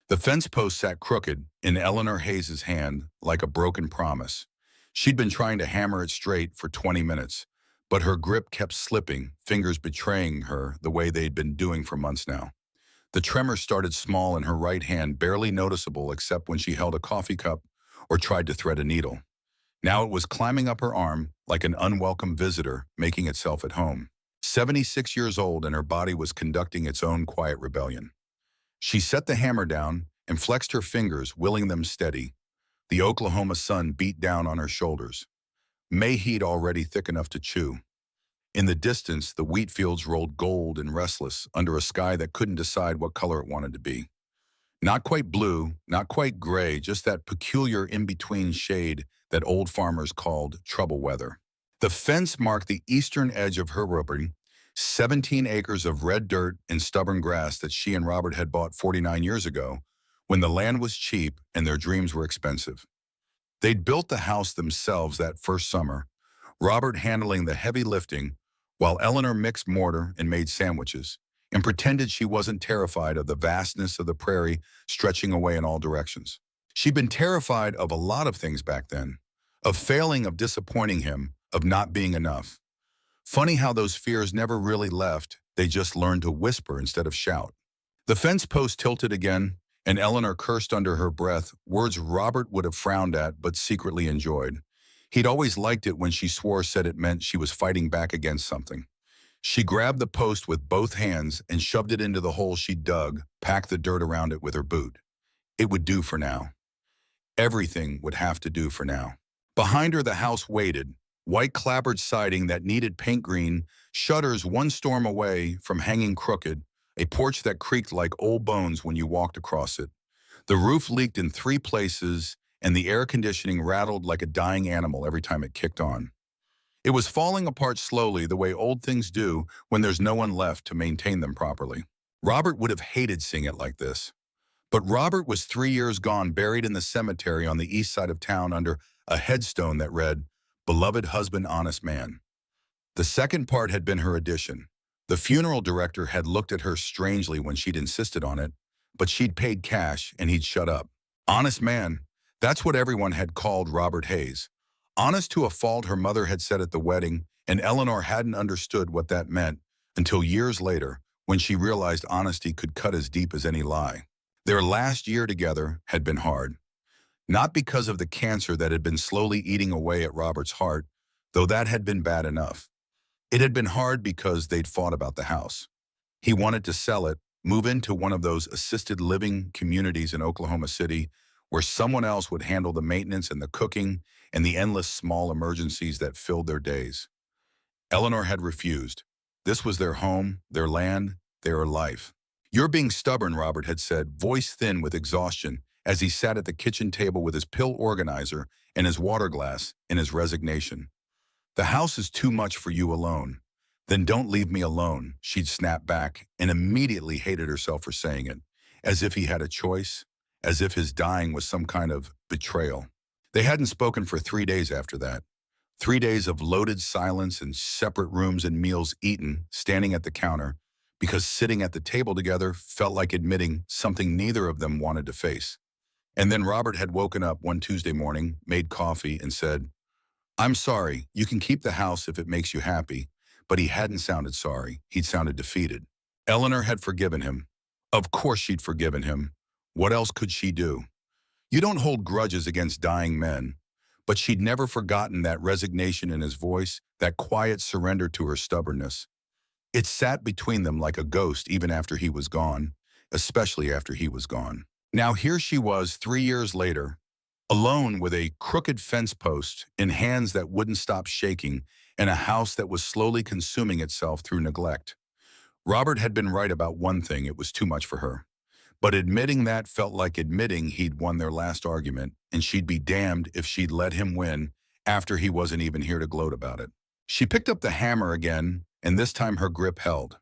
The fence post sat crooked in Eleanor Hayes's hand like a broken promise. She'd been trying to hammer it straight for 20 minutes, but her grip kept slipping, fingers betraying her the way they'd been doing for months now. The tremor started small in her right hand, barely noticeable except when she held a coffee cup or tried to thread a needle. Now it was climbing up her arm like an unwelcome visitor making itself at home. 76 years old and her body was conducting its own quiet rebellion. She set the hammer down and flexed her fingers, willing them steady. The Oklahoma sun beat down on her shoulders. May heat already thick enough to chew. In the distance, the wheat fields rolled gold and restless under a sky that couldn't decide what color it wanted to be. Not quite blue, not quite gray, just that peculiar in-between shade that old farmers called trouble weather. The fence marked the eastern edge of her property, 17 acres of red dirt and stubborn grass that she and Robert had bought 49 years ago, when the land was cheap and their dreams were expensive. They'd built the house themselves that first summer, Robert handling the heavy lifting, while Eleanor mixed mortar and made sandwiches, and pretended she wasn't terrified of the vastness of the prairie stretching away in all directions. She'd been terrified of a lot of things back then, of failing, of disappointing him, of not being enough. Funny how those fears never really left, they just learned to whisper instead of shout. The fence post tilted again, and Eleanor cursed under her breath, words Robert would have frowned at but secretly enjoyed. He'd always liked it when she swore said it meant she was fighting back against something. She grabbed the post with both hands and shoved it into the hole she dug, packed the dirt around it with her boot. It would do for now. Everything would have to do for now. Behind her the house waited, white clapboard siding that needed paint green, shutters one storm away from hanging crooked, a porch that creaked like old bones when you walked across it. The roof leaked in 3 places, and the air conditioning rattled like a dying animal every time it kicked on. It was falling apart slowly the way old things do when there's no one left to maintain them properly. Robert would have hated seeing it like this. But Robert was 3 years gone, buried in the cemetery on the east side of town under a headstone that read, "Beloved husband, honest man." The second part had been her addition. The funeral director had looked at her strangely when she'd insisted on it, but she'd paid cash and he'd shut up. Honest man, that's what everyone had called Robert Hayes. Honest to a fault, her mother had said at the wedding, and Eleanor hadn't understood what that meant until years later when she realized honesty could cut as deep as any lie. Their last year together had been hard. Not because of the cancer that had been slowly eating away at Robert's heart, though that had been bad enough. It had been hard because they'd fought about the house. He wanted to sell it, move into one of those assisted living communities in Oklahoma City where someone else would handle the maintenance and the cooking and the endless small emergencies that filled their days. Eleanor had refused. This was their home, their land, their life. "You're being stubborn," Robert had said, voice thin with exhaustion, as he sat at the kitchen table with his pill organizer and his water glass in his resignation. "The house is too much for you alone." "Then don't leave me alone," she'd snapped back, and immediately hated herself for saying it, as if he had a choice, as if his dying was some kind of betrayal. They hadn't spoken for 3 days after that. 3 days of loaded silence and separate rooms and meals eaten, standing at the counter, because sitting at the table together felt like admitting something neither of them wanted to face. And then Robert had woken up one Tuesday morning, made coffee, and said, "I'm sorry, you can keep the house if it makes you happy," but he hadn't sounded sorry. He'd sounded defeated. Eleanor had forgiven him. Of course she'd forgiven him. What else could she do? You don't hold grudges against dying men. But she'd never forgotten that resignation in his voice, that quiet surrender to her stubbornness. It sat between them like a ghost even after he was gone, especially after he was gone. Now here she was 3 years later, alone with a crooked fence post in hands that wouldn't stop shaking and a house that was slowly consuming itself through neglect. Robert had been right about one thing: it was too much for her. But admitting that felt like admitting he'd won their last argument, and she'd be damned if she'd let him win after he wasn't even here to gloat about it. She picked up the hammer again, and this time her grip held.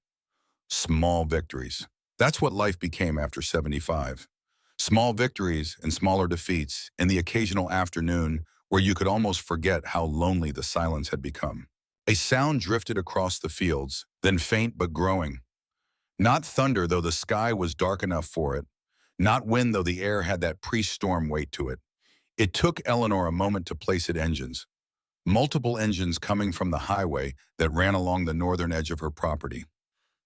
Small victories. That's what life became after 75. Small victories and smaller defeats, and the occasional afternoon where you could almost forget how lonely the silence had become. A sound drifted across the fields, then faint but growing. Not thunder, though the sky was dark enough for it. Not wind, though the air had that pre-storm weight to it. It took Eleanor a moment to place it engines. Multiple engines coming from the highway that ran along the northern edge of her property.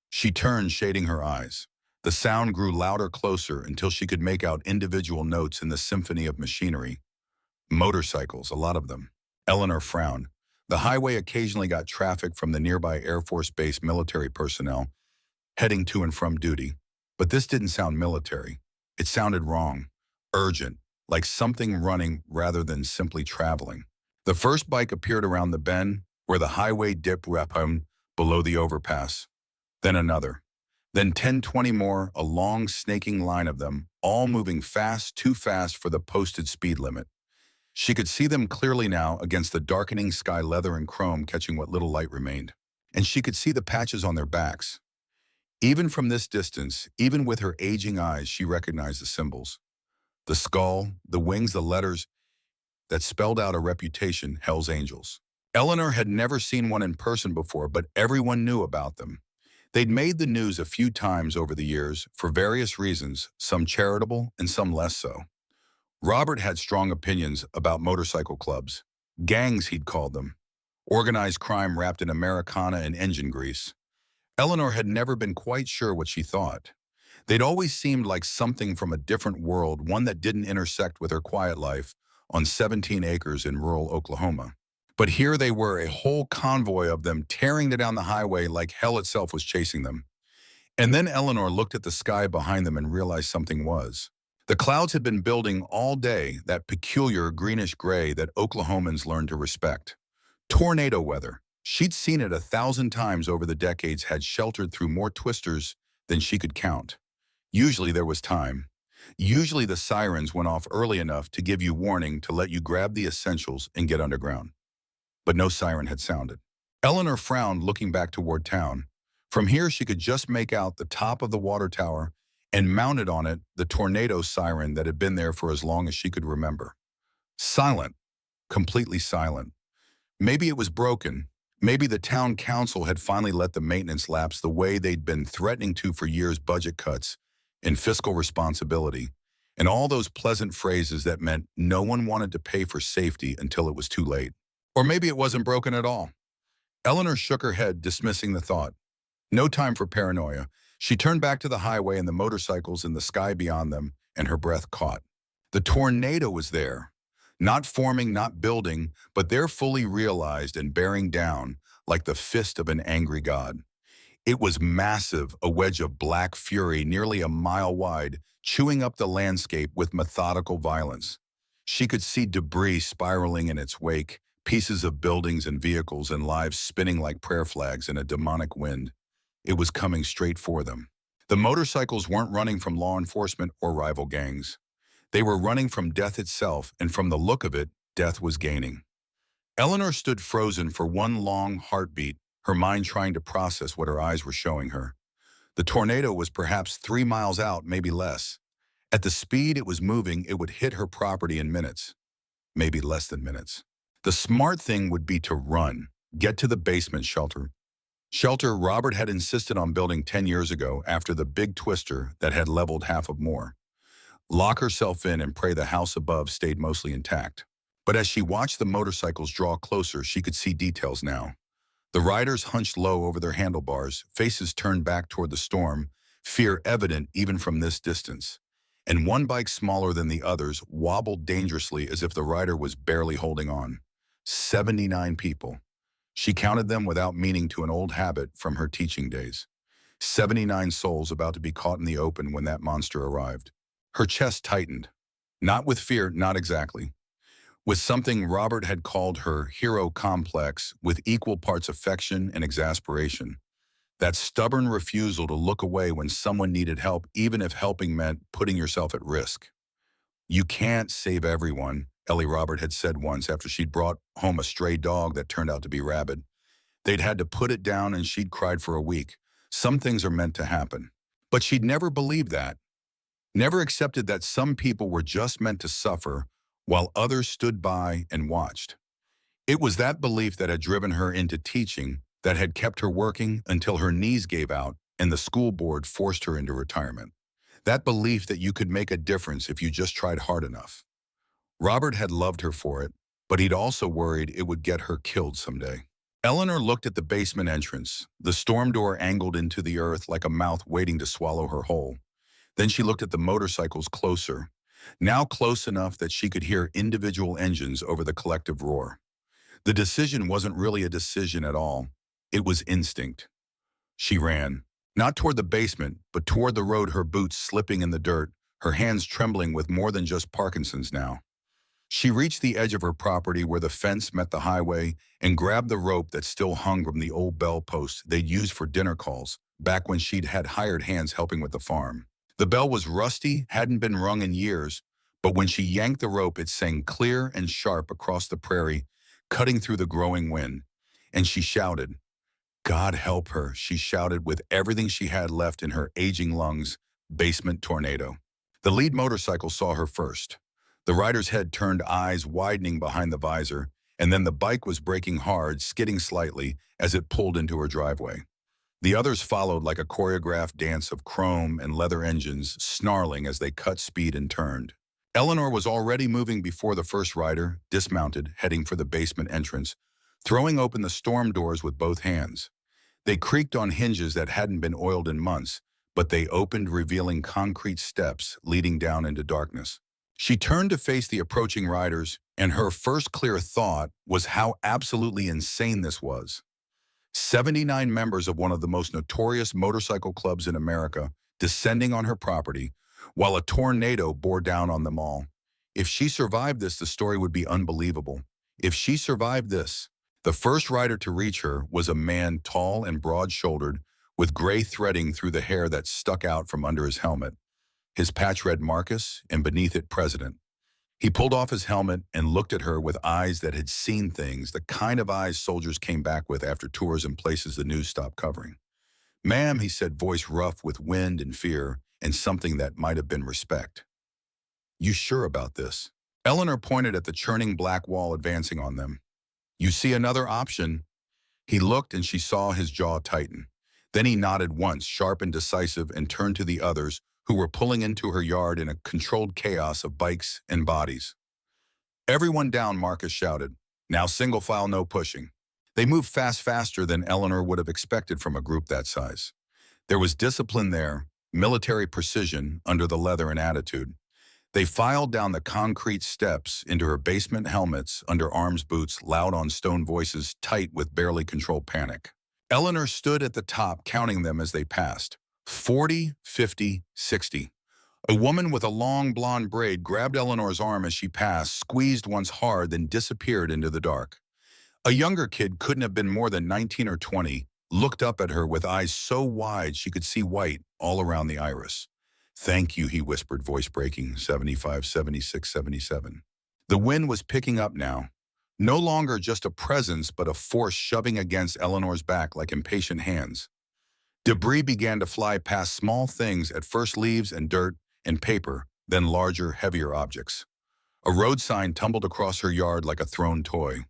She turned, shading her eyes. The sound grew louder, closer, until she could make out individual notes in the symphony of machinery. Motorcycles, a lot of them. Eleanor frowned. The highway occasionally got traffic from the nearby Air Force Base military personnel heading to and from duty. But this didn't sound military. It sounded wrong, urgent, like something running rather than simply traveling. The first bike appeared around the bend where the highway dipped rapidly below the overpass. Then another. Then 10, 20 more, a long snaking line of them, all moving fast, too fast for the posted speed limit. She could see them clearly now against the darkening sky, leather and chrome catching what little light remained. And she could see the patches on their backs. Even from this distance, even with her aging eyes, she recognized the symbols. The skull, the wings, the letters that spelled out a reputation, Hell's Angels. Eleanor had never seen one in person before, but everyone knew about them. They'd made the news a few times over the years for various reasons, some charitable and some less so. Robert had strong opinions about motorcycle clubs. Gangs, he'd called them. Organized crime wrapped in Americana and engine grease. Eleanor had never been quite sure what she thought. They'd always seemed like something from a different world, one that didn't intersect with her quiet life on 17 acres in rural Oklahoma. But here they were, a whole convoy of them tearing down the highway like hell itself was chasing them. And then Eleanor looked at the sky behind them and realized something was. The clouds had been building all day, that peculiar greenish gray that Oklahomans learned to respect. Tornado weather. She'd seen it 1,000 times over the decades, had sheltered through more twisters than she could count. Usually there was time. Usually the sirens went off early enough to give you warning to let you grab the essentials and get underground. But no siren had sounded. Eleanor frowned, looking back toward town. From here she could just make out the top of the water tower and mounted on it the tornado siren that had been there for as long as she could remember. Silent, completely silent. Maybe it was broken. Maybe the town council had finally let the maintenance lapse the way they'd been threatening to for years, budget cuts and fiscal responsibility, and all those pleasant phrases that meant no one wanted to pay for safety until it was too late. Or maybe it wasn't broken at all. Eleanor shook her head, dismissing the thought. No time for paranoia. She turned back to the highway and the motorcycles in the sky beyond them, and her breath caught. The tornado was there. Not forming, not building, but there fully realized and bearing down like the fist of an angry god. It was massive, a wedge of black fury nearly a mile wide, chewing up the landscape with methodical violence. She could see debris spiraling in its wake, pieces of buildings and vehicles and lives spinning like prayer flags in a demonic wind. It was coming straight for them. The motorcycles weren't running from law enforcement or rival gangs. They were running from death itself, and from the look of it, death was gaining. Eleanor stood frozen for one long heartbeat, her mind trying to process what her eyes were showing her. The tornado was perhaps 3 miles out, maybe less. At the speed it was moving, it would hit her property in minutes, maybe less than minutes. The smart thing would be to run, get to the basement shelter. Shelter Robert had insisted on building 10 years ago after the big twister that had leveled half of more. Lock herself in and pray the house above stayed mostly intact. But as she watched the motorcycles draw closer, she could see details now. The riders hunched low over their handlebars, faces turned back toward the storm, fear evident even from this distance. And one bike smaller than the others wobbled dangerously as if the rider was barely holding on. 79 people. She counted them without meaning, to an old habit from her teaching days. 79 souls about to be caught in the open when that monster arrived. Her chest tightened. Not with fear, not exactly. With something Robert had called her hero complex, with equal parts affection and exasperation. That stubborn refusal to look away when someone needed help, even if helping meant putting yourself at risk. You can't save everyone, Ellie Robert had said once after she'd brought home a stray dog that turned out to be rabid. They'd had to put it down and she'd cried for a week. Some things are meant to happen. But she'd never believed that. Never accepted that some people were just meant to suffer while others stood by and watched. It was that belief that had driven her into teaching, that had kept her working until her knees gave out and the school board forced her into retirement. That belief that you could make a difference if you just tried hard enough. Robert had loved her for it, but he'd also worried it would get her killed someday. Eleanor looked at the basement entrance, the storm door angled into the earth like a mouth waiting to swallow her whole. Then she looked at the motorcycles closer, now close enough that she could hear individual engines over the collective roar. The decision wasn't really a decision at all. It was instinct. She ran, not toward the basement, but toward the road, her boots slipping in the dirt, her hands trembling with more than just Parkinson's now. She reached the edge of her property where the fence met the highway and grabbed the rope that still hung from the old bell post they'd used for dinner calls, back when she'd had hired hands helping with the farm. The bell was rusty, hadn't been rung in years, but when she yanked the rope, it sang clear and sharp across the prairie, cutting through the growing wind. And she shouted. God help her, she shouted with everything she had left in her aging lungs, basement tornado. The lead motorcycle saw her first. The rider's head turned, eyes widening behind the visor, and then the bike was braking hard, skidding slightly as it pulled into her driveway. The others followed like a choreographed dance of chrome and leather engines, snarling as they cut speed and turned. Eleanor was already moving before the first rider, dismounted, heading for the basement entrance, throwing open the storm doors with both hands. They creaked on hinges that hadn't been oiled in months, but they opened, revealing concrete steps leading down into darkness. She turned to face the approaching riders, and her first clear thought was how absolutely insane this was. 79 members of one of the most notorious motorcycle clubs in America descending on her property, while a tornado bore down on them all. If she survived this, the story would be unbelievable. If she survived this, the first rider to reach her was a man tall and broad-shouldered, with gray threading through the hair that stuck out from under his helmet. His patch read Marcus, and beneath it, President. He pulled off his helmet and looked at her with eyes that had seen things, the kind of eyes soldiers came back with after tours in places the news stopped covering. Ma'am, he said, voice rough with wind and fear, and something that might have been respect. You sure about this? Eleanor pointed at the churning black wall advancing on them. You see another option? He looked and she saw his jaw tighten. Then he nodded once, sharp and decisive, and turned to the others, who were pulling into her yard in a controlled chaos of bikes and bodies. Everyone down, Marcus shouted. Now single file, no pushing. They moved faster than Eleanor would have expected from a group that size. There was discipline there, military precision under the leather and attitude. They filed down the concrete steps into her basement, helmets under arms, boots, loud on stone, voices tight with barely controlled panic. Eleanor stood at the top, counting them as they passed. 40, 50, 60. A woman with a long blonde braid grabbed Eleanor's arm as she passed, squeezed once hard, then disappeared into the dark. A younger kid, couldn't have been more than 19 or 20, looked up at her with eyes so wide she could see white all around the iris. Thank you, he whispered, voice breaking, 75, 76, 77. The wind was picking up now. No longer just a presence, but a force shoving against Eleanor's back like impatient hands. Debris began to fly past, small things, at first leaves and dirt and paper, then larger, heavier objects. A road sign tumbled across her yard like a thrown toy.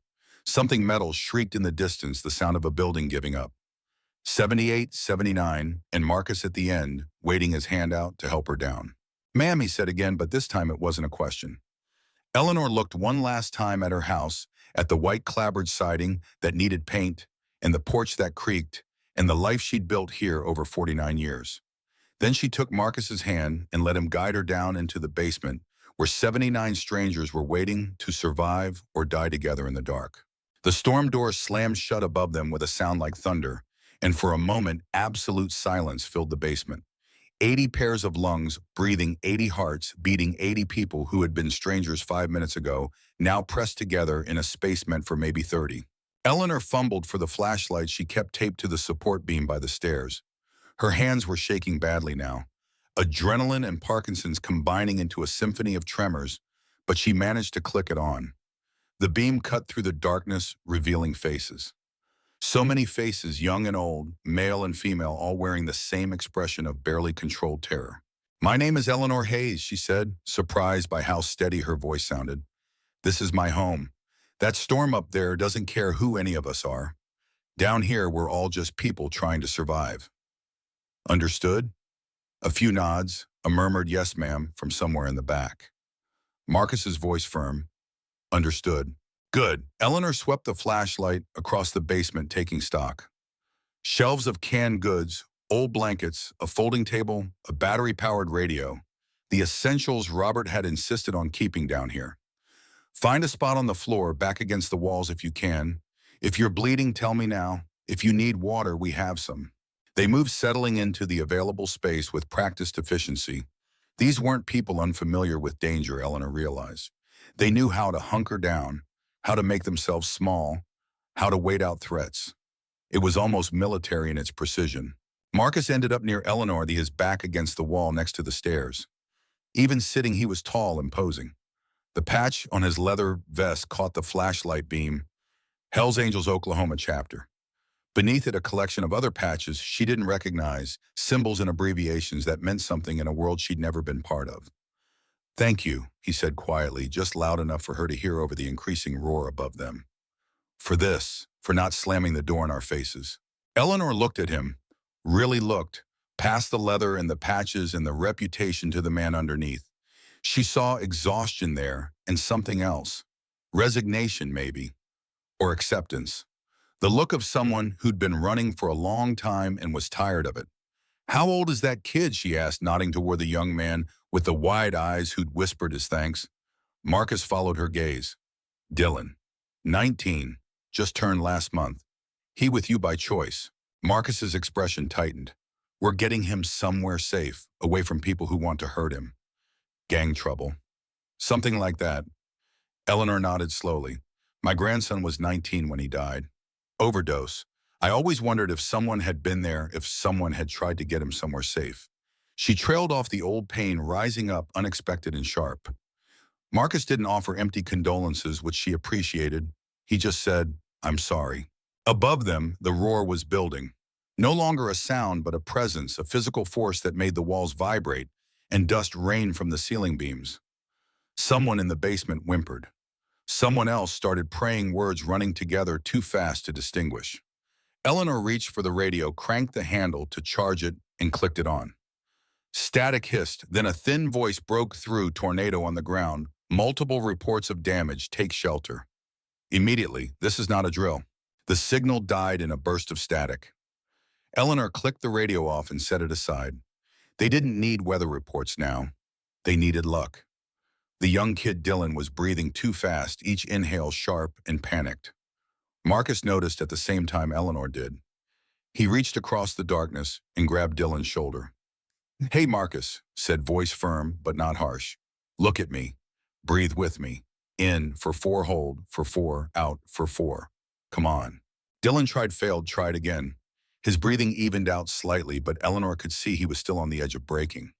Something metal shrieked in the distance, the sound of a building giving up. 78, 79, and Marcus at the end, waiting his hand out to help her down. Ma'am, he said again, but this time it wasn't a question. Eleanor looked one last time at her house, at the white clapboard siding that needed paint, and the porch that creaked, and the life she'd built here over 49 years. Then she took Marcus's hand and let him guide her down into the basement, where 79 strangers were waiting to survive or die together in the dark. The storm door slammed shut above them with a sound like thunder, and for a moment, absolute silence filled the basement. 80 pairs of lungs, breathing 80 hearts, beating 80 people who had been strangers 5 minutes ago, now pressed together in a space meant for maybe 30. Eleanor fumbled for the flashlight she kept taped to the support beam by the stairs. Her hands were shaking badly now, adrenaline and Parkinson's combining into a symphony of tremors, but she managed to click it on. The beam cut through the darkness, revealing faces. So many faces, young and old, male and female, all wearing the same expression of barely controlled terror. My name is Eleanor Hayes, she said, surprised by how steady her voice sounded. This is my home. That storm up there doesn't care who any of us are. Down here, we're all just people trying to survive. Understood? A few nods, A murmured yes, ma'am, from somewhere in the back. Marcus's voice firm. Understood. Good. Eleanor swept the flashlight across the basement, taking stock. Shelves of canned goods, old blankets, a folding table, a battery-powered radio. The essentials Robert had insisted on keeping down here. Find a spot on the floor, back against the walls if you can. If you're bleeding, tell me now. If you need water, we have some. They moved, settling into the available space with practiced efficiency. These weren't people unfamiliar with danger, Eleanor realized. They knew how to hunker down, how to make themselves small, how to wait out threats. It was almost military in its precision. Marcus ended up near Eleanor, his back against the wall next to the stairs. Even sitting, he was tall, imposing. The patch on his leather vest caught the flashlight beam. Hell's Angels Oklahoma chapter. Beneath it, a collection of other patches she didn't recognize, symbols and abbreviations that meant something in a world she'd never been part of. Thank you, he said quietly, just loud enough for her to hear over the increasing roar above them. For this, for not slamming the door in our faces. Eleanor looked at him, really looked, past the leather and the patches and the reputation to the man underneath. She saw exhaustion there and something else. Resignation, maybe. Or acceptance. The look of someone who'd been running for a long time and was tired of it. How old is that kid, she asked, nodding toward the young man with the wide eyes who'd whispered his thanks. Marcus followed her gaze. Dylan. 19. Just turned last month. He with you by choice. Marcus's expression tightened. We're getting him somewhere safe, away from people who want to hurt him. Gang trouble. Something like that. Eleanor nodded slowly. My grandson was 19 when he died. Overdose. I always wondered if someone had been there, if someone had tried to get him somewhere safe. She trailed off, the old pain rising up, unexpected and sharp. Marcus didn't offer empty condolences, which she appreciated. He just said, I'm sorry. Above them, the roar was building. No longer a sound, but a presence, a physical force that made the walls vibrate and dust rain from the ceiling beams. Someone in the basement whimpered. Someone else started praying, words running together too fast to distinguish. Eleanor reached for the radio, cranked the handle to charge it, and clicked it on. Static hissed, then a thin voice broke through. Tornado on the ground. Multiple reports of damage. Take shelter. Immediately, this is not a drill. The signal died in a burst of static. Eleanor clicked the radio off and set it aside. They didn't need weather reports now. They needed luck. The young kid Dylan was breathing too fast, each inhale sharp and panicked. Marcus noticed at the same time Eleanor did. He reached across the darkness and grabbed Dylan's shoulder. Hey, Marcus, said voice firm but not harsh. Look at me. Breathe with me. In for 4, hold for 4, out for 4. Come on. Dylan tried again. His breathing evened out slightly, but Eleanor could see he was still on the edge of breaking.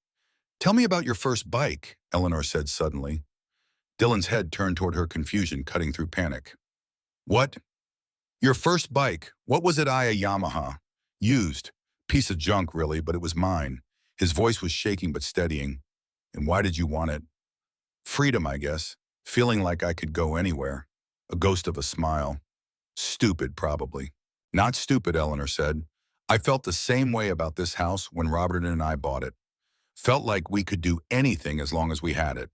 Tell me about your first bike, Eleanor said suddenly. Dylan's head turned toward her, confusion cutting through panic. What? Your first bike. What was it? A Yamaha. Used. Piece of junk, really, but it was mine. His voice was shaking but steadying. And why did you want it? Freedom, I guess. Feeling like I could go anywhere. A ghost of a smile. Stupid, probably. Not stupid, Eleanor said. I felt the same way about this house when Robert and I bought it. Felt like we could do anything as long as we had it.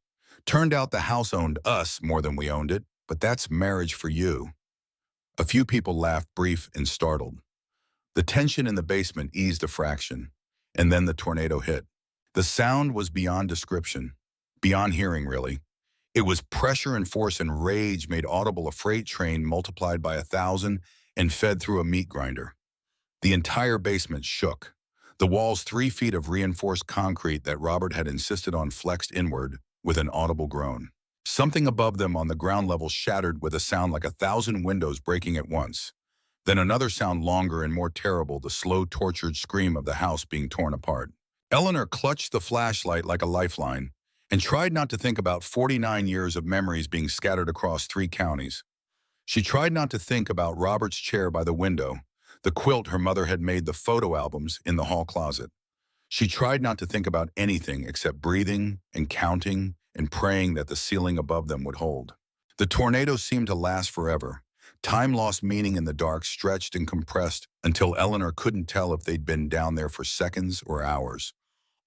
Turned out the house owned us more than we owned it, but that's marriage for you. A few people laughed, brief and startled. The tension in the basement eased a fraction, and then the tornado hit. The sound was beyond description, beyond hearing, really. It was pressure and force and rage made audible, a freight train multiplied by 1,000 and fed through a meat grinder. The entire basement shook. The walls, 3 feet of reinforced concrete that Robert had insisted on, flexed inward with an audible groan. Something above them on the ground level shattered with a sound like 1,000 windows breaking at once. Then another sound, longer and more terrible, the slow, tortured scream of the house being torn apart. Eleanor clutched the flashlight like a lifeline and tried not to think about 49 years of memories being scattered across 3 counties. She tried not to think about Robert's chair by the window, the quilt her mother had made, the photo albums in the hall closet. She tried not to think about anything except breathing and counting and praying that the ceiling above them would hold. The tornado seemed to last forever. Time lost meaning in the dark, stretched and compressed until Eleanor couldn't tell if they'd been down there for seconds or hours.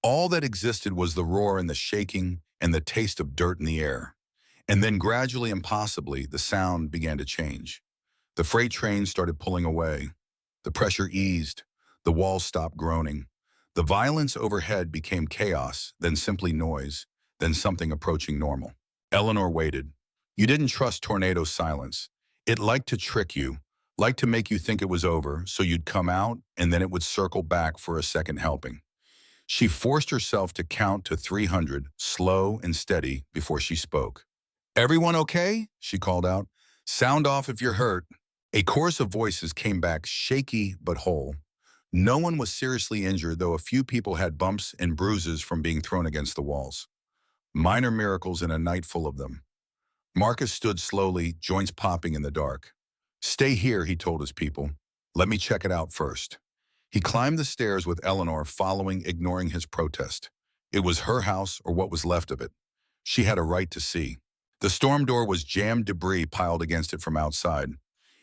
All that existed was the roar and the shaking and the taste of dirt in the air. And then gradually and possibly, the sound began to change. The freight train started pulling away. The pressure eased. The walls stopped groaning. The violence overhead became chaos, then simply noise, then something approaching normal. Eleanor waited. You didn't trust Tornado's silence. It liked to trick you, liked to make you think it was over, so you'd come out, and then it would circle back for a second helping. She forced herself to count to 300, slow and steady, before she spoke. Everyone okay? She called out. Sound off if you're hurt. A chorus of voices came back, shaky but whole. No one was seriously injured, though a few people had bumps and bruises from being thrown against the walls. Minor miracles in a night full of them. Marcus stood slowly, joints popping in the dark. Stay here, he told his people. Let me check it out first. He climbed the stairs with Eleanor following, ignoring his protest. It was her house, or what was left of it. She had a right to see. The storm door was jammed, debris piled against it from outside.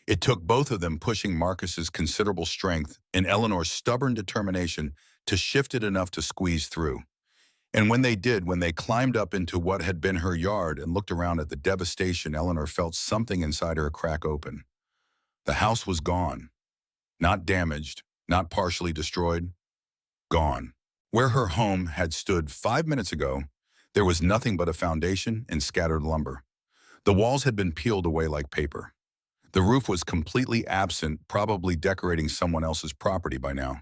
It took both of them pushing Marcus's considerable strength and Eleanor's stubborn determination to shift it enough to squeeze through. And when they did, when they climbed up into what had been her yard and looked around at the devastation, Eleanor felt something inside her crack open. The house was gone. Not damaged, not partially destroyed. Gone. Where her home had stood 5 minutes ago, there was nothing but a foundation and scattered lumber. The walls had been peeled away like paper. The roof was completely absent, probably decorating someone else's property by now.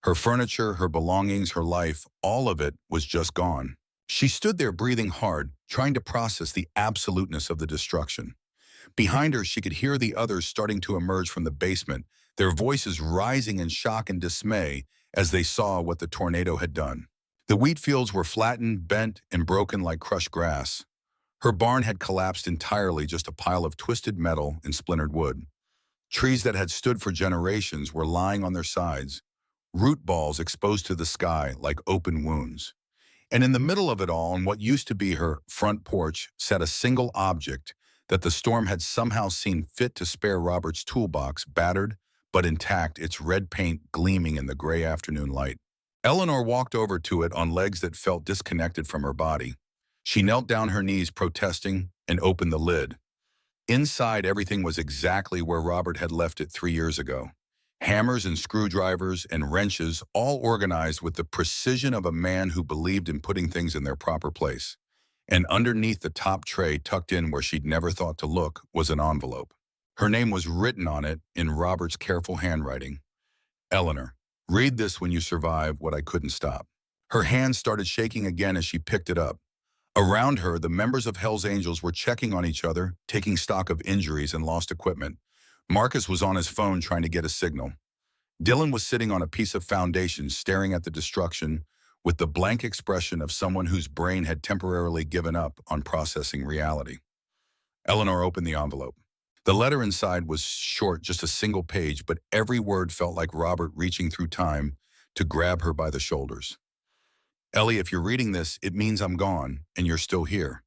Her furniture, her belongings, her life, all of it was just gone. She stood there breathing hard, trying to process the absoluteness of the destruction. Behind her, she could hear the others starting to emerge from the basement, their voices rising in shock and dismay as they saw what the tornado had done. The wheat fields were flattened, bent, and broken like crushed grass. Her barn had collapsed entirely, just a pile of twisted metal and splintered wood. Trees that had stood for generations were lying on their sides, root balls exposed to the sky like open wounds. And in the middle of it all, on what used to be her front porch, sat a single object that the storm had somehow seen fit to spare Robert's toolbox, battered but intact, its red paint gleaming in the gray afternoon light. Eleanor walked over to it on legs that felt disconnected from her body. She knelt down her knees, protesting, and opened the lid. Inside, everything was exactly where Robert had left it 3 years ago. Hammers and screwdrivers and wrenches, all organized with the precision of a man who believed in putting things in their proper place. And underneath the top tray, tucked in where she'd never thought to look, was an envelope. Her name was written on it in Robert's careful handwriting. Eleanor, read this when you survive what I couldn't stop. Her hands started shaking again as she picked it up. Around her, the members of Hell's Angels were checking on each other, taking stock of injuries and lost equipment. Marcus was on his phone trying to get a signal. Dylan was sitting on a piece of foundation, staring at the destruction with the blank expression of someone whose brain had temporarily given up on processing reality. Eleanor opened the envelope. The letter inside was short, just a single page, but every word felt like Robert reaching through time to grab her by the shoulders. Ellie, if you're reading this, it means I'm gone, and you're still here.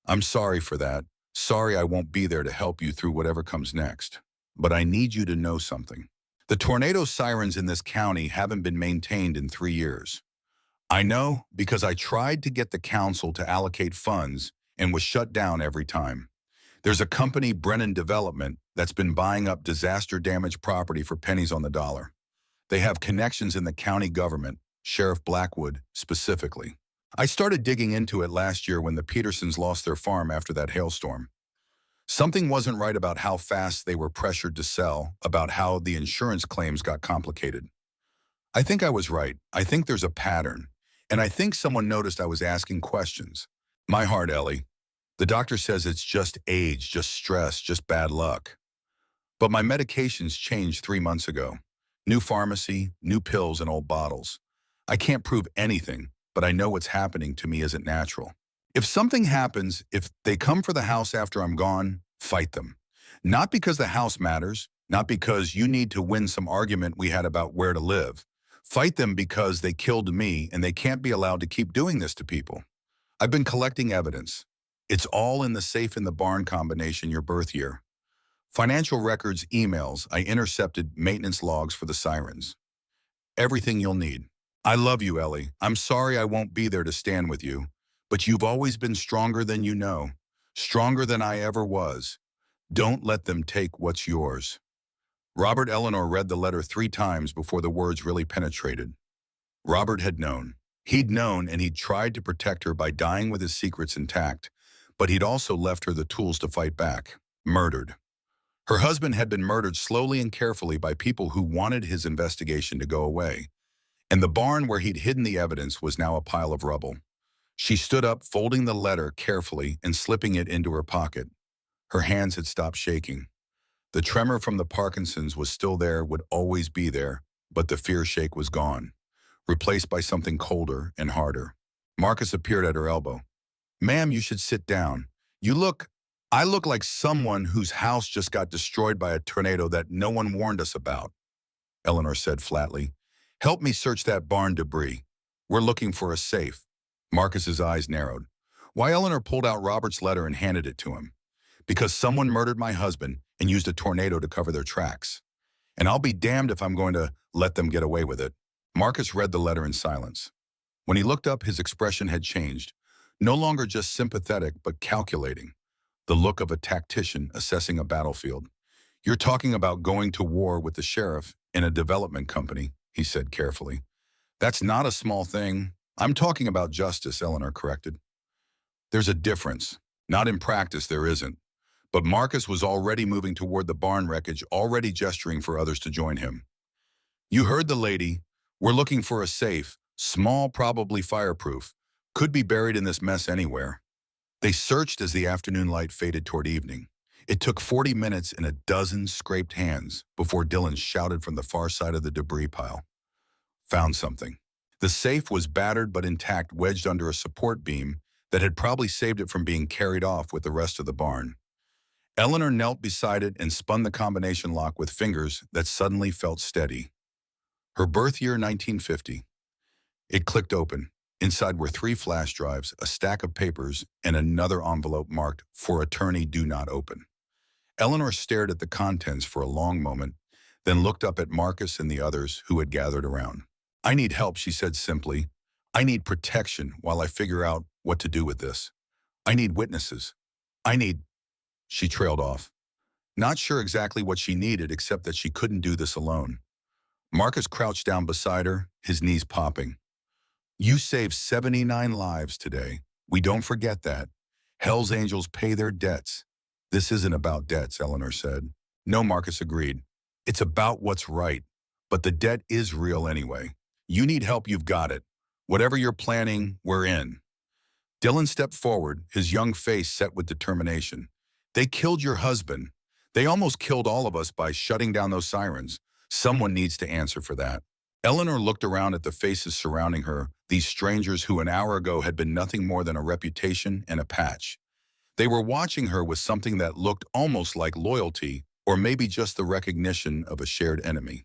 I'm sorry for that. Sorry I won't be there to help you through whatever comes next. But I need you to know something. The tornado sirens in this county haven't been maintained in 3 years. I know because I tried to get the council to allocate funds and was shut down every time. There's a company, Brennan Development, that's been buying up disaster-damaged property for pennies on the dollar. They have connections in the county government, Sheriff Blackwood specifically. I started digging into it last year when the Petersons lost their farm after that hailstorm. Something wasn't right about how fast they were pressured to sell, about how the insurance claims got complicated. I think I was right. I think there's a pattern. And I think someone noticed I was asking questions. My heart, Ellie. The doctor says it's just age, just stress, just bad luck. But my medications changed 3 months ago. New pharmacy, new pills and old bottles. I can't prove anything, but I know what's happening to me isn't natural. If something happens, if they come for the house after I'm gone, fight them. Not because the house matters, not because you need to win some argument we had about where to live. Fight them because they killed me and they can't be allowed to keep doing this to people. I've been collecting evidence. It's all in the safe in the barn combination your birth year. Financial records, emails, I intercepted maintenance logs for the sirens. Everything you'll need. I love you, Ellie. I'm sorry I won't be there to stand with you, but you've always been stronger than you know, stronger than I ever was. Don't let them take what's yours. Robert Eleanor read the letter 3 times before the words really penetrated. Robert had known. He'd known, and he'd tried to protect her by dying with his secrets intact, but he'd also left her the tools to fight back. Murdered. Her husband had been murdered slowly and carefully by people who wanted his investigation to go away, and the barn where he'd hidden the evidence was now a pile of rubble. She stood up, folding the letter carefully and slipping it into her pocket. Her hands had stopped shaking. The tremor from the Parkinson's was still there, would always be there, but the fear shake was gone, replaced by something colder and harder. Marcus appeared at her elbow. Ma'am, you should sit down. I look like someone whose house just got destroyed by a tornado that no one warned us about, Eleanor said flatly. Help me search that barn debris. We're looking for a safe. Marcus's eyes narrowed. Why? Eleanor pulled out Robert's letter and handed it to him. Because someone murdered my husband and used a tornado to cover their tracks. And I'll be damned if I'm going to let them get away with it. Marcus read the letter in silence. When he looked up, his expression had changed. No longer just sympathetic, but calculating. The look of a tactician assessing a battlefield. You're talking about going to war with the sheriff in a development company, he said carefully. That's not a small thing. I'm talking about justice, Eleanor corrected. There's a difference. Not in practice, there isn't. But Marcus was already moving toward the barn wreckage, already gesturing for others to join him. You heard the lady. We're looking for a safe, small, probably fireproof. Could be buried in this mess anywhere. They searched as the afternoon light faded toward evening. It took 40 minutes and a dozen scraped hands before Dylan shouted from the far side of the debris pile. Found something. The safe was battered but intact, wedged under a support beam that had probably saved it from being carried off with the rest of the barn. Eleanor knelt beside it and spun the combination lock with fingers that suddenly felt steady. Her birth year, 1950. It clicked open. Inside were 3 flash drives, a stack of papers, and another envelope marked, "For attorney, do not open." Eleanor stared at the contents for a long moment, then looked up at Marcus and the others who had gathered around. I need help, she said simply. I need protection while I figure out what to do with this. I need witnesses. I need... She trailed off, not sure exactly what she needed except that she couldn't do this alone. Marcus crouched down beside her, his knees popping. You saved 79 lives today. We don't forget that. Hell's Angels pay their debts. This isn't about debts, Eleanor said. No, Marcus agreed. It's about what's right. But the debt is real anyway. You need help, you've got it. Whatever you're planning, we're in. Dylan stepped forward, his young face set with determination. They killed your husband. They almost killed all of us by shutting down those sirens. Someone needs to answer for that. Eleanor looked around at the faces surrounding her, these strangers who an hour ago had been nothing more than a reputation and a patch. They were watching her with something that looked almost like loyalty, or maybe just the recognition of a shared enemy.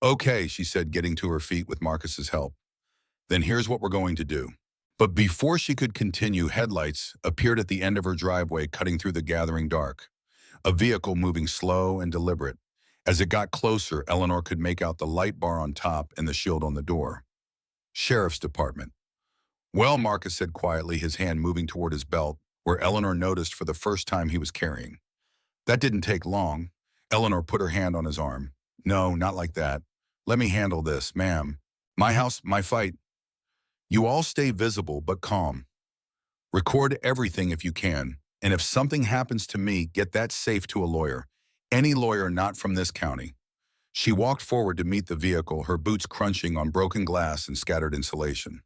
Okay, she said, getting to her feet with Marcus's help. Then here's what we're going to do. But before she could continue, headlights appeared at the end of her driveway, cutting through the gathering dark. A vehicle moving slow and deliberate. As it got closer, Eleanor could make out the light bar on top and the shield on the door. Sheriff's Department. Well, Marcus said quietly, his hand moving toward his belt, where Eleanor noticed for the first time he was carrying. That didn't take long. Eleanor put her hand on his arm. No, not like that. Let me handle this, ma'am. My house, my fight. You all stay visible but calm. Record everything if you can, and if something happens to me, get that safe to a lawyer. Any lawyer not from this county. She walked forward to meet the vehicle, her boots crunching on broken glass and scattered insulation.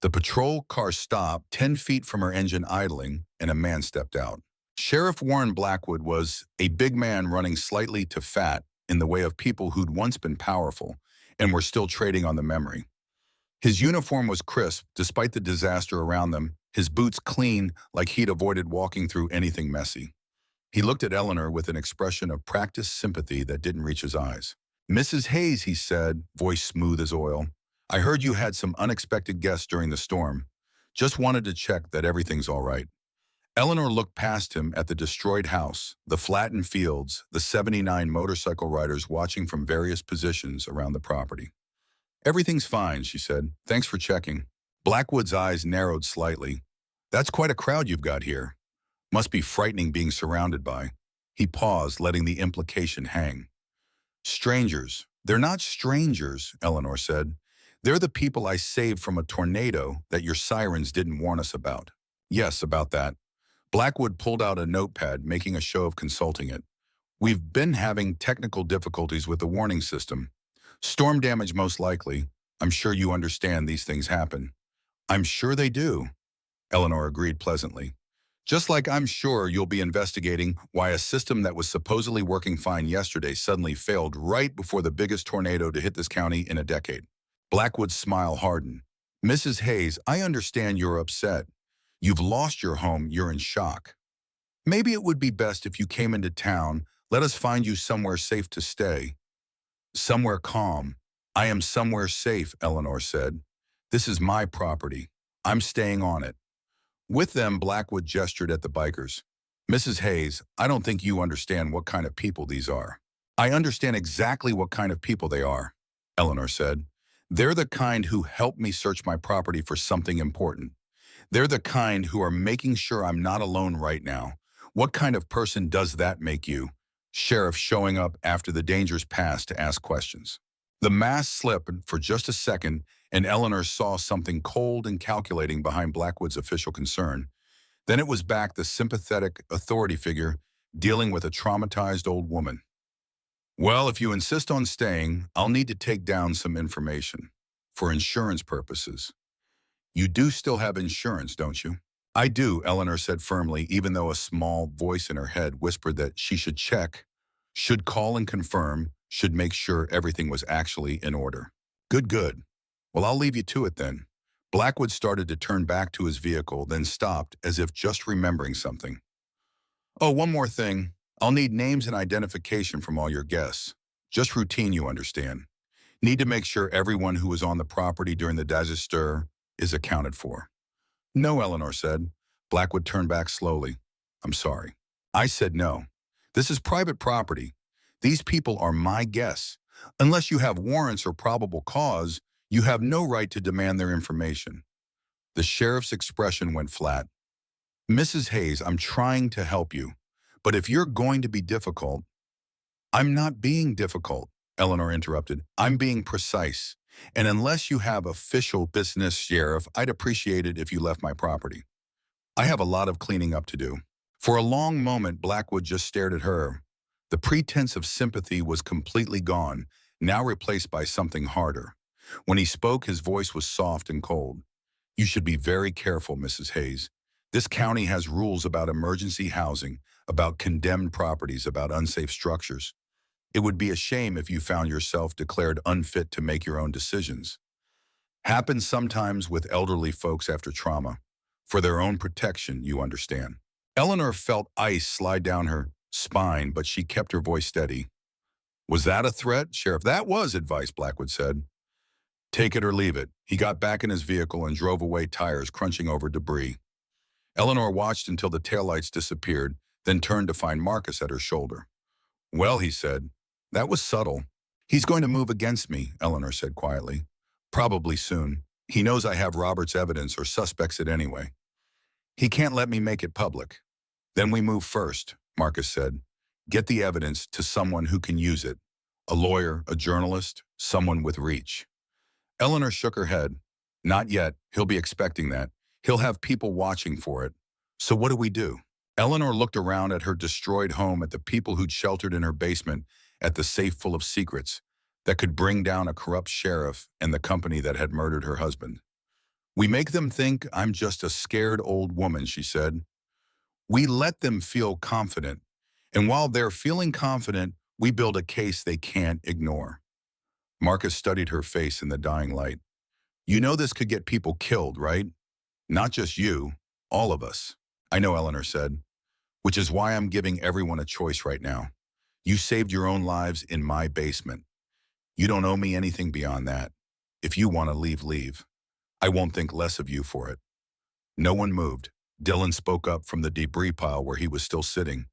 The patrol car stopped 10 feet from her engine idling, and a man stepped out. Sheriff Warren Blackwood was a big man running slightly to fat in the way of people who'd once been powerful and were still trading on the memory. His uniform was crisp, despite the disaster around them, his boots clean like he'd avoided walking through anything messy. He looked at Eleanor with an expression of practiced sympathy that didn't reach his eyes. Mrs. Hayes, he said, voice smooth as oil. I heard you had some unexpected guests during the storm. Just wanted to check that everything's all right. Eleanor looked past him at the destroyed house, the flattened fields, the 79 motorcycle riders watching from various positions around the property. Everything's fine, she said. Thanks for checking. Blackwood's eyes narrowed slightly. That's quite a crowd you've got here. Must be frightening being surrounded by. He paused, letting the implication hang. Strangers. They're not strangers, Eleanor said. They're the people I saved from a tornado that your sirens didn't warn us about. Yes, about that. Blackwood pulled out a notepad, making a show of consulting it. We've been having technical difficulties with the warning system. Storm damage most likely. I'm sure you understand these things happen. I'm sure they do, Eleanor agreed pleasantly. Just like I'm sure you'll be investigating why a system that was supposedly working fine yesterday suddenly failed right before the biggest tornado to hit this county in a decade. Blackwood's smile hardened. Mrs. Hayes, I understand you're upset. You've lost your home, you're in shock. Maybe it would be best if you came into town, let us find you somewhere safe to stay. Somewhere calm. I am somewhere safe, Eleanor said. This is my property. I'm staying on it. With them, Blackwood gestured at the bikers. Mrs. Hayes, I don't think you understand what kind of people these are. I understand exactly what kind of people they are, Eleanor said. They're the kind who helped me search my property for something important. They're the kind who are making sure I'm not alone right now. What kind of person does that make you? Sheriff showing up after the dangers passed to ask questions. The mask slipped for just a second, and Eleanor saw something cold and calculating behind Blackwood's official concern. Then it was back the sympathetic authority figure dealing with a traumatized old woman. Well, if you insist on staying, I'll need to take down some information. For insurance purposes. You do still have insurance, don't you? I do, Eleanor said firmly, even though a small voice in her head whispered that she should check, should call and confirm, should make sure everything was actually in order. Good, good. Well, I'll leave you to it then. Blackwood started to turn back to his vehicle, then stopped as if just remembering something. Oh, one more thing. I'll need names and identification from all your guests. Just routine, you understand. Need to make sure everyone who was on the property during the disaster is accounted for. No, Eleanor said. Blackwood turned back slowly. I'm sorry. I said no. This is private property. These people are my guests. Unless you have warrants or probable cause, you have no right to demand their information. The sheriff's expression went flat. Mrs. Hayes, I'm trying to help you. But if you're going to be difficult, I'm not being difficult, Eleanor interrupted. I'm being precise. And unless you have official business, Sheriff, I'd appreciate it if you left my property. I have a lot of cleaning up to do. For a long moment, Blackwood just stared at her. The pretense of sympathy was completely gone, now replaced by something harder. When he spoke, his voice was soft and cold. You should be very careful, Mrs. Hayes. This county has rules about emergency housing, about condemned properties, about unsafe structures. It would be a shame if you found yourself declared unfit to make your own decisions. Happens sometimes with elderly folks after trauma. For their own protection, you understand. Eleanor felt ice slide down her spine, but she kept her voice steady. Was that a threat, Sheriff? That was advice, Blackwood said. Take it or leave it. He got back in his vehicle and drove away, tires crunching over debris. Eleanor watched until the taillights disappeared, then turned to find Marcus at her shoulder. Well, he said, that was subtle. He's going to move against me, Eleanor said quietly. Probably soon. He knows I have Robert's evidence or suspects it anyway. He can't let me make it public. Then we move first, Marcus said. Get the evidence to someone who can use it. A lawyer, a journalist, someone with reach. Eleanor shook her head. Not yet. He'll be expecting that. He'll have people watching for it. So what do we do? Eleanor looked around at her destroyed home, at the people who'd sheltered in her basement, at the safe full of secrets that could bring down a corrupt sheriff and the company that had murdered her husband. We make them think I'm just a scared old woman, she said. We let them feel confident. And while they're feeling confident, we build a case they can't ignore. Marcus studied her face in the dying light. You know this could get people killed, right? Not just you, all of us. I know, Eleanor said, which is why I'm giving everyone a choice right now. You saved your own lives in my basement. You don't owe me anything beyond that. If you want to leave, leave. I won't think less of you for it. No one moved. Dylan spoke up from the debris pile where he was still sitting.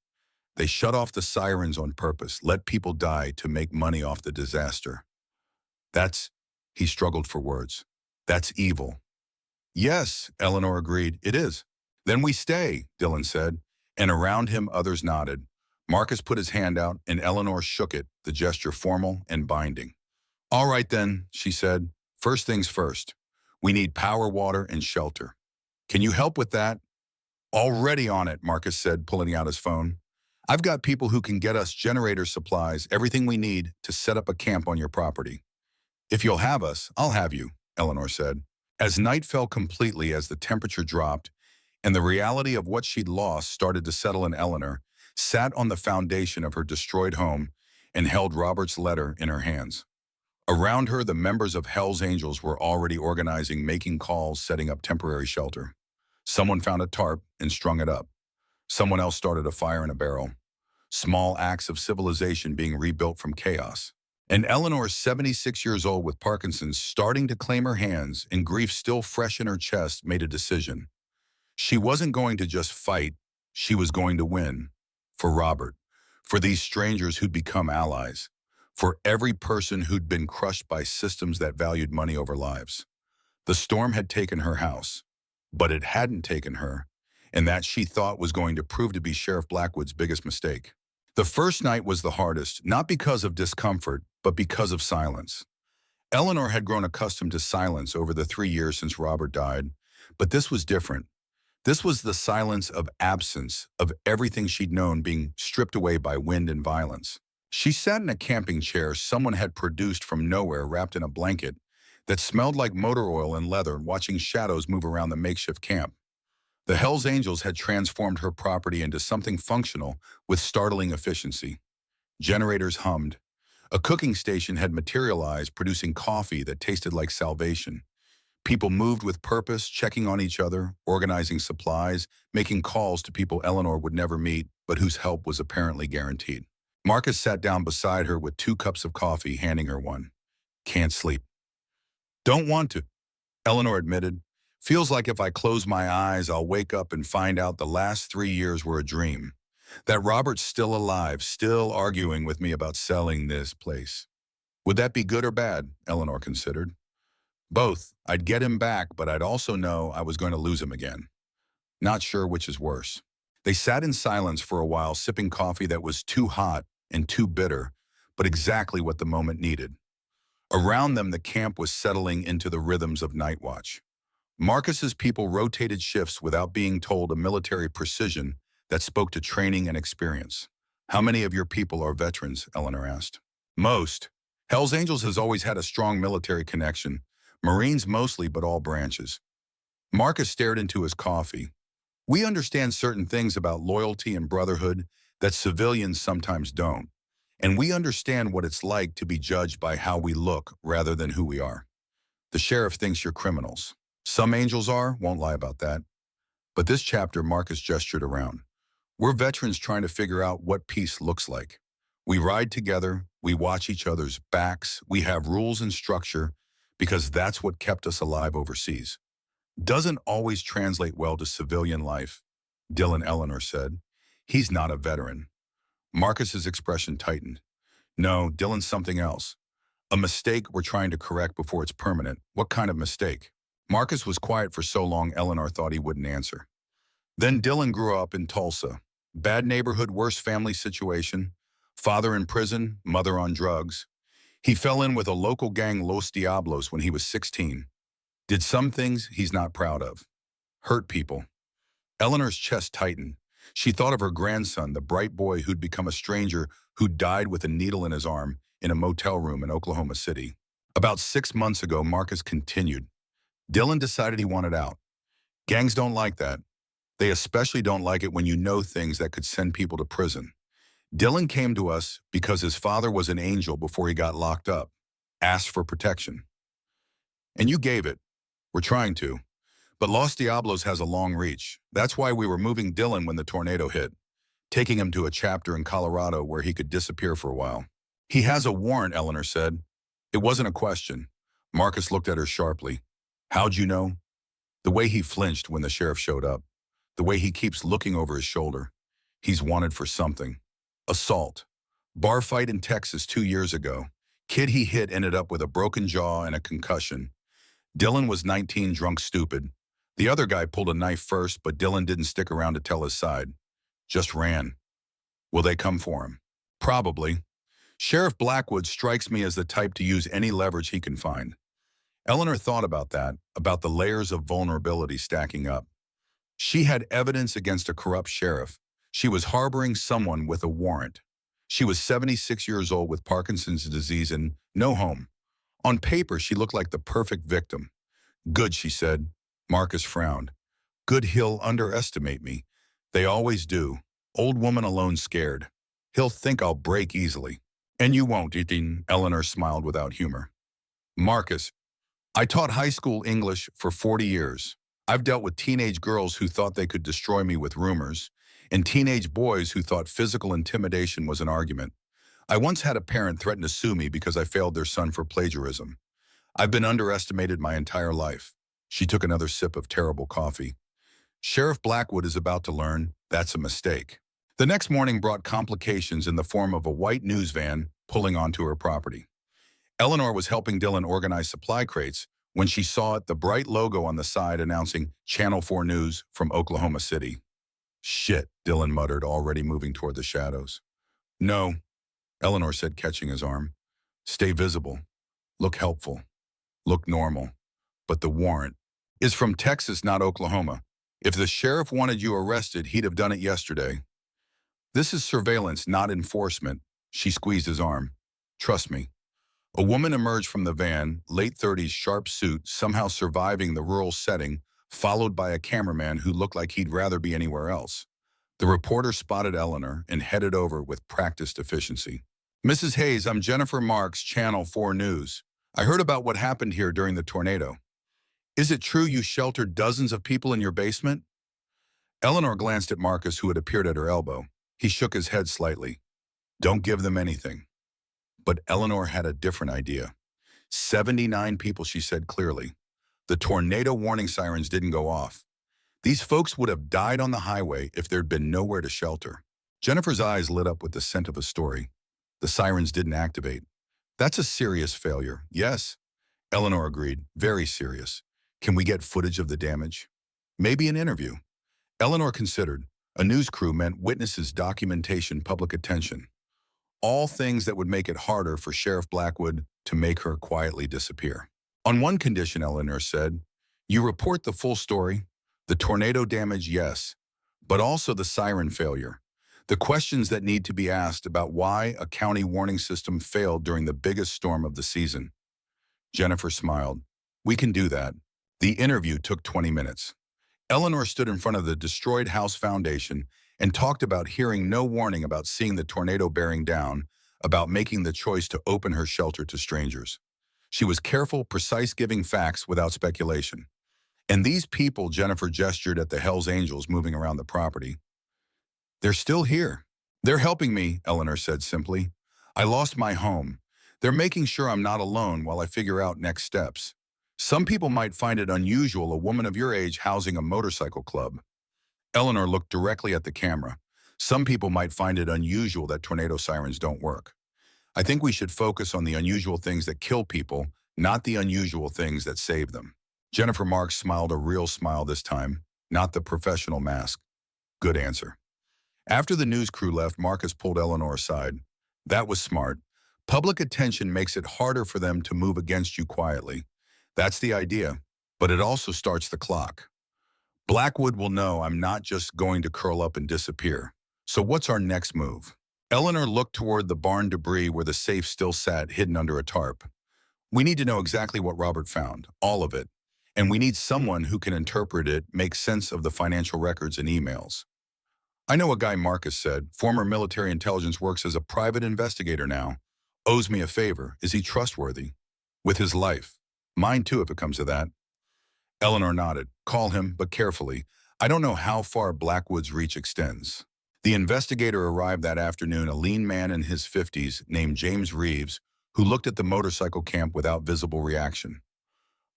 They shut off the sirens on purpose, let people die to make money off the disaster. That's He struggled for words. That's evil. Yes, Eleanor agreed, it is. Then we stay, Dylan said, and around him others nodded. Marcus put his hand out and Eleanor shook it, the gesture formal and binding. All right then, she said. First things first. We need power, water, and shelter. Can you help with that? Already on it, Marcus said, pulling out his phone. I've got people who can get us generator supplies, everything we need to set up a camp on your property. If you'll have us, I'll have you, Eleanor said. As night fell completely as the temperature dropped and the reality of what she'd lost started to settle in, Eleanor sat on the foundation of her destroyed home and held Robert's letter in her hands. Around her, the members of Hell's Angels were already organizing, making calls, setting up temporary shelter. Someone found a tarp and strung it up. Someone else started a fire in a barrel. Small acts of civilization being rebuilt from chaos. And Eleanor, 76 years old with Parkinson's, starting to claim her hands and grief still fresh in her chest, made a decision. She wasn't going to just fight, she was going to win. For Robert, for these strangers who'd become allies, for every person who'd been crushed by systems that valued money over lives. The storm had taken her house, but it hadn't taken her, and that she thought was going to prove to be Sheriff Blackwood's biggest mistake. The first night was the hardest, not because of discomfort, but because of silence. Eleanor had grown accustomed to silence over the 3 years since Robert died, but this was different. This was the silence of absence, of everything she'd known being stripped away by wind and violence. She sat in a camping chair someone had produced from nowhere, wrapped in a blanket that smelled like motor oil and leather, watching shadows move around the makeshift camp. The Hells Angels had transformed her property into something functional with startling efficiency. Generators hummed. A cooking station had materialized, producing coffee that tasted like salvation. People moved with purpose, checking on each other, organizing supplies, making calls to people Eleanor would never meet, but whose help was apparently guaranteed. Marcus sat down beside her with 2 cups of coffee, handing her one. Can't sleep. Don't want to, Eleanor admitted. Feels like if I close my eyes, I'll wake up and find out the last 3 years were a dream. That Robert's still alive, still arguing with me about selling this place. Would that be good or bad? Eleanor considered. Both. I'd get him back, but I'd also know I was going to lose him again. Not sure which is worse. They sat in silence for a while, sipping coffee that was too hot and too bitter, but exactly what the moment needed. Around them, the camp was settling into the rhythms of night watch. Marcus's people rotated shifts without being told, a military precision that spoke to training and experience. How many of your people are veterans? Eleanor asked. Most. Hell's Angels has always had a strong military connection. Marines mostly, but all branches. Marcus stared into his coffee. We understand certain things about loyalty and brotherhood that civilians sometimes don't. And we understand what it's like to be judged by how we look rather than who we are. The sheriff thinks you're criminals. Some angels are, won't lie about that. But this chapter, Marcus gestured around. We're veterans trying to figure out what peace looks like. We ride together, we watch each other's backs, we have rules and structure, because that's what kept us alive overseas. Doesn't always translate well to civilian life, Dylan, Eleanor said. He's not a veteran. Marcus's expression tightened. No, Dylan's something else. A mistake we're trying to correct before it's permanent. What kind of mistake? Marcus was quiet for so long Eleanor thought he wouldn't answer. Then Dylan grew up in Tulsa. Bad neighborhood, worse family situation. Father in prison, mother on drugs. He fell in with a local gang, Los Diablos, when he was 16. Did some things he's not proud of. Hurt people. Eleanor's chest tightened. She thought of her grandson, the bright boy who'd become a stranger who died with a needle in his arm in a motel room in Oklahoma City. About 6 months ago, Marcus continued. Dylan decided he wanted out. Gangs don't like that. They especially don't like it when you know things that could send people to prison. Dylan came to us because his father was an angel before he got locked up, asked for protection. And you gave it. We're trying to. But Los Diablos has a long reach. That's why we were moving Dylan when the tornado hit, taking him to a chapter in Colorado where he could disappear for a while. He has a warrant, Eleanor said. It wasn't a question. Marcus looked at her sharply. How'd you know? The way he flinched when the sheriff showed up. The way he keeps looking over his shoulder. He's wanted for something. Assault. Bar fight in Texas 2 years ago. Kid he hit ended up with a broken jaw and a concussion. Dylan was 19, drunk stupid. The other guy pulled a knife first, but Dylan didn't stick around to tell his side. Just ran. Will they come for him? Probably. Sheriff Blackwood strikes me as the type to use any leverage he can find. Eleanor thought about that, about the layers of vulnerability stacking up. She had evidence against a corrupt sheriff. She was harboring someone with a warrant. She was 76 years old with Parkinson's disease and no home. On paper, she looked like the perfect victim. Good, she said. Marcus frowned. Good, he'll underestimate me. They always do. Old woman alone scared. He'll think I'll break easily. And you won't, Eating. Eleanor smiled without humor. Marcus, I taught high school English for 40 years. I've dealt with teenage girls who thought they could destroy me with rumors, and teenage boys who thought physical intimidation was an argument. I once had a parent threaten to sue me because I failed their son for plagiarism. I've been underestimated my entire life. She took another sip of terrible coffee. Sheriff Blackwood is about to learn that's a mistake. The next morning brought complications in the form of a white news van pulling onto her property. Eleanor was helping Dylan organize supply crates when she saw the bright logo on the side announcing Channel 4 News from Oklahoma City. Shit, Dylan muttered, already moving toward the shadows. No, Eleanor said, catching his arm. Stay visible. Look helpful. Look normal. But the warrant is from Texas, not Oklahoma. If the sheriff wanted you arrested, he'd have done it yesterday. This is surveillance, not enforcement. She squeezed his arm. Trust me. A woman emerged from the van, late 30s, sharp suit, somehow surviving the rural setting, followed by a cameraman who looked like he'd rather be anywhere else. The reporter spotted Eleanor and headed over with practiced efficiency. Mrs. Hayes, I'm Jennifer Marks, Channel 4 News. I heard about what happened here during the tornado. Is it true you sheltered dozens of people in your basement? Eleanor glanced at Marcus, who had appeared at her elbow. He shook his head slightly. Don't give them anything. But Eleanor had a different idea. 79 people, she said clearly. The tornado warning sirens didn't go off. These folks would have died on the highway if there'd been nowhere to shelter. Jennifer's eyes lit up with the scent of a story. The sirens didn't activate. That's a serious failure. Yes, Eleanor agreed. Very serious. Can we get footage of the damage? Maybe an interview. Eleanor considered. A news crew meant witnesses, documentation, public attention. All things that would make it harder for Sheriff Blackwood to make her quietly disappear. On one condition, Eleanor said, you report the full story. The tornado damage, yes, but also the siren failure. The questions that need to be asked about why a county warning system failed during the biggest storm of the season. Jennifer smiled. We can do that. The interview took 20 minutes. Eleanor stood in front of the destroyed house foundation and talked about hearing no warning, about seeing the tornado bearing down, about making the choice to open her shelter to strangers. She was careful, precise, giving facts without speculation. And these people, Jennifer gestured at the Hells Angels moving around the property. They're still here. They're helping me, Eleanor said simply. I lost my home. They're making sure I'm not alone while I figure out next steps. Some people might find it unusual, a woman of your age housing a motorcycle club. Eleanor looked directly at the camera. Some people might find it unusual that tornado sirens don't work. I think we should focus on the unusual things that kill people, not the unusual things that save them. Jennifer Marks smiled, a real smile this time, not the professional mask. Good answer. After the news crew left, Marcus pulled Eleanor aside. That was smart. Public attention makes it harder for them to move against you quietly. That's the idea, but it also starts the clock. Blackwood will know I'm not just going to curl up and disappear. So what's our next move? Eleanor looked toward the barn debris where the safe still sat, hidden under a tarp. We need to know exactly what Robert found, all of it. And we need someone who can interpret it, make sense of the financial records and emails. I know a guy, Marcus said, former military intelligence, works as a private investigator now. Owes me a favor. Is he trustworthy? With his life. Mine too, if it comes to that. Eleanor nodded. Call him, but carefully. I don't know how far Blackwood's reach extends. The investigator arrived that afternoon, a lean man in his 50s named James Reeves, who looked at the motorcycle camp without visible reaction.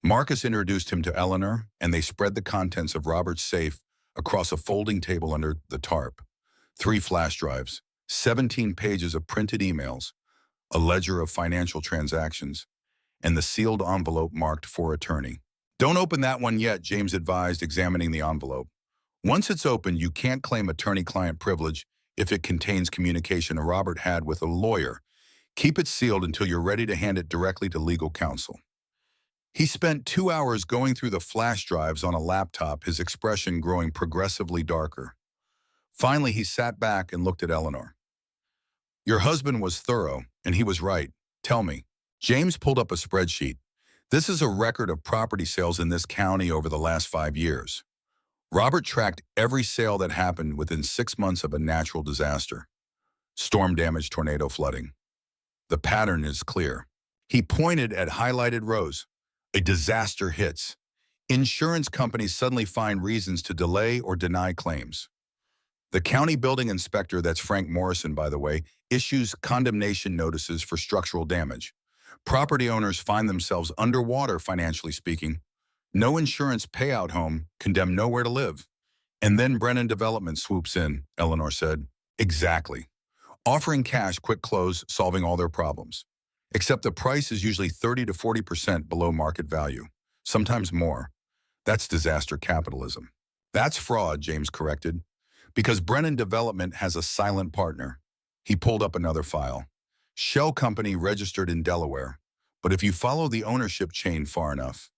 Marcus introduced him to Eleanor, and they spread the contents of Robert's safe across a folding table under the tarp. 3 flash drives, 17 pages of printed emails, a ledger of financial transactions, and the sealed envelope marked for attorney. Don't open that one yet, James advised, examining the envelope. Once it's open, you can't claim attorney-client privilege if it contains communication Robert had with a lawyer. Keep it sealed until you're ready to hand it directly to legal counsel. He spent 2 hours going through the flash drives on a laptop, his expression growing progressively darker. Finally, he sat back and looked at Eleanor. Your husband was thorough, and he was right. Tell me. James pulled up a spreadsheet. This is a record of property sales in this county over the last 5 years. Robert tracked every sale that happened within 6 months of a natural disaster. Storm damage, tornado, flooding. The pattern is clear. He pointed at highlighted rows. A disaster hits. Insurance companies suddenly find reasons to delay or deny claims. The county building inspector, that's Frank Morrison, by the way, issues condemnation notices for structural damage. Property owners find themselves underwater, financially speaking. No insurance payout, home, condemned, nowhere to live. And then Brennan Development swoops in, Eleanor said. Exactly. Offering cash, quick close, solving all their problems. Except the price is usually 30 to 40% below market value, sometimes more. That's disaster capitalism. That's fraud, James corrected, because Brennan Development has a silent partner. He pulled up another file. Shell company registered in Delaware, but if you follow the ownership chain far enough,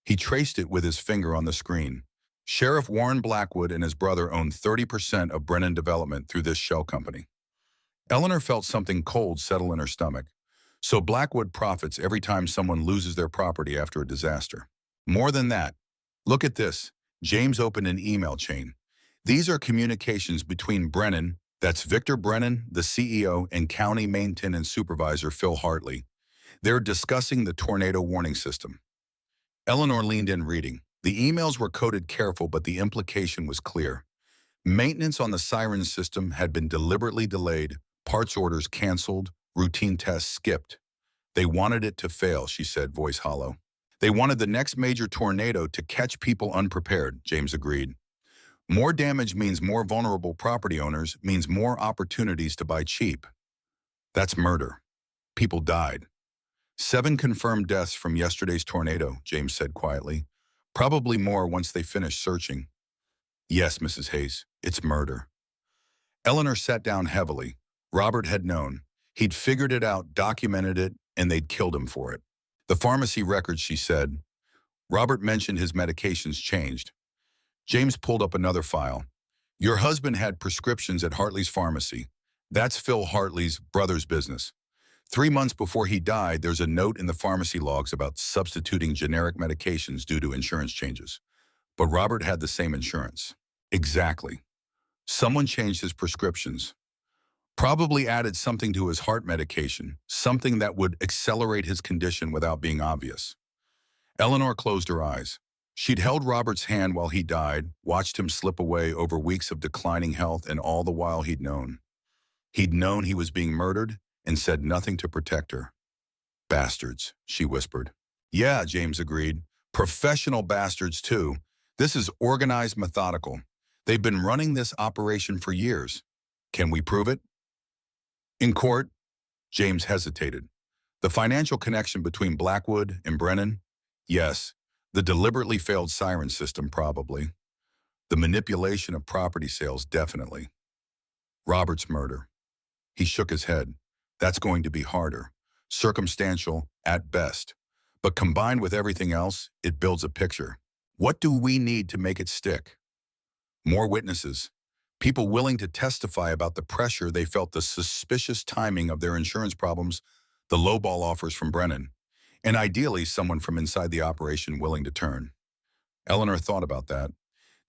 he traced it with his finger on the screen. Sheriff Warren Blackwood and his brother owned 30% of Brennan Development through this shell company. Eleanor felt something cold settle in her stomach. So Blackwood profits every time someone loses their property after a disaster. More than that, look at this. James opened an email chain. These are communications between Brennan, that's Victor Brennan, the CEO, and County Maintenance Supervisor Phil Hartley. They're discussing the tornado warning system. Eleanor leaned in, reading. The emails were coded careful, but the implication was clear. Maintenance on the siren system had been deliberately delayed, parts orders canceled, routine tests skipped. They wanted it to fail, she said, voice hollow. They wanted the next major tornado to catch people unprepared, James agreed. More damage means more vulnerable property owners, means more opportunities to buy cheap. That's murder. People died. 7 confirmed deaths from yesterday's tornado, James said quietly. Probably more once they finish searching. Yes, Mrs. Hayes, it's murder. Eleanor sat down heavily. Robert had known. He'd figured it out, documented it, and they'd killed him for it. The pharmacy records, she said. Robert mentioned his medications changed. James pulled up another file. Your husband had prescriptions at Hartley's pharmacy. That's Phil Hartley's brother's business. 3 months before he died, there's a note in the pharmacy logs about substituting generic medications due to insurance changes. But Robert had the same insurance. Exactly. Someone changed his prescriptions. Probably added something to his heart medication, something that would accelerate his condition without being obvious. Eleanor closed her eyes. She'd held Robert's hand while he died, watched him slip away over weeks of declining health, and all the while he'd known. He'd known he was being murdered and said nothing to protect her. Bastards, she whispered. Yeah, James agreed. Professional bastards, too. This is organized, methodical. They've been running this operation for years. Can we prove it? In court, James hesitated. The financial connection between Blackwood and Brennan? Yes. The deliberately failed siren system, probably. The manipulation of property sales, definitely. Robert's murder. He shook his head. That's going to be harder. Circumstantial, at best. But combined with everything else, it builds a picture. What do we need to make it stick? More witnesses. People willing to testify about the pressure they felt, the suspicious timing of their insurance problems, the lowball offers from Brennan, and ideally someone from inside the operation willing to turn. Eleanor thought about that.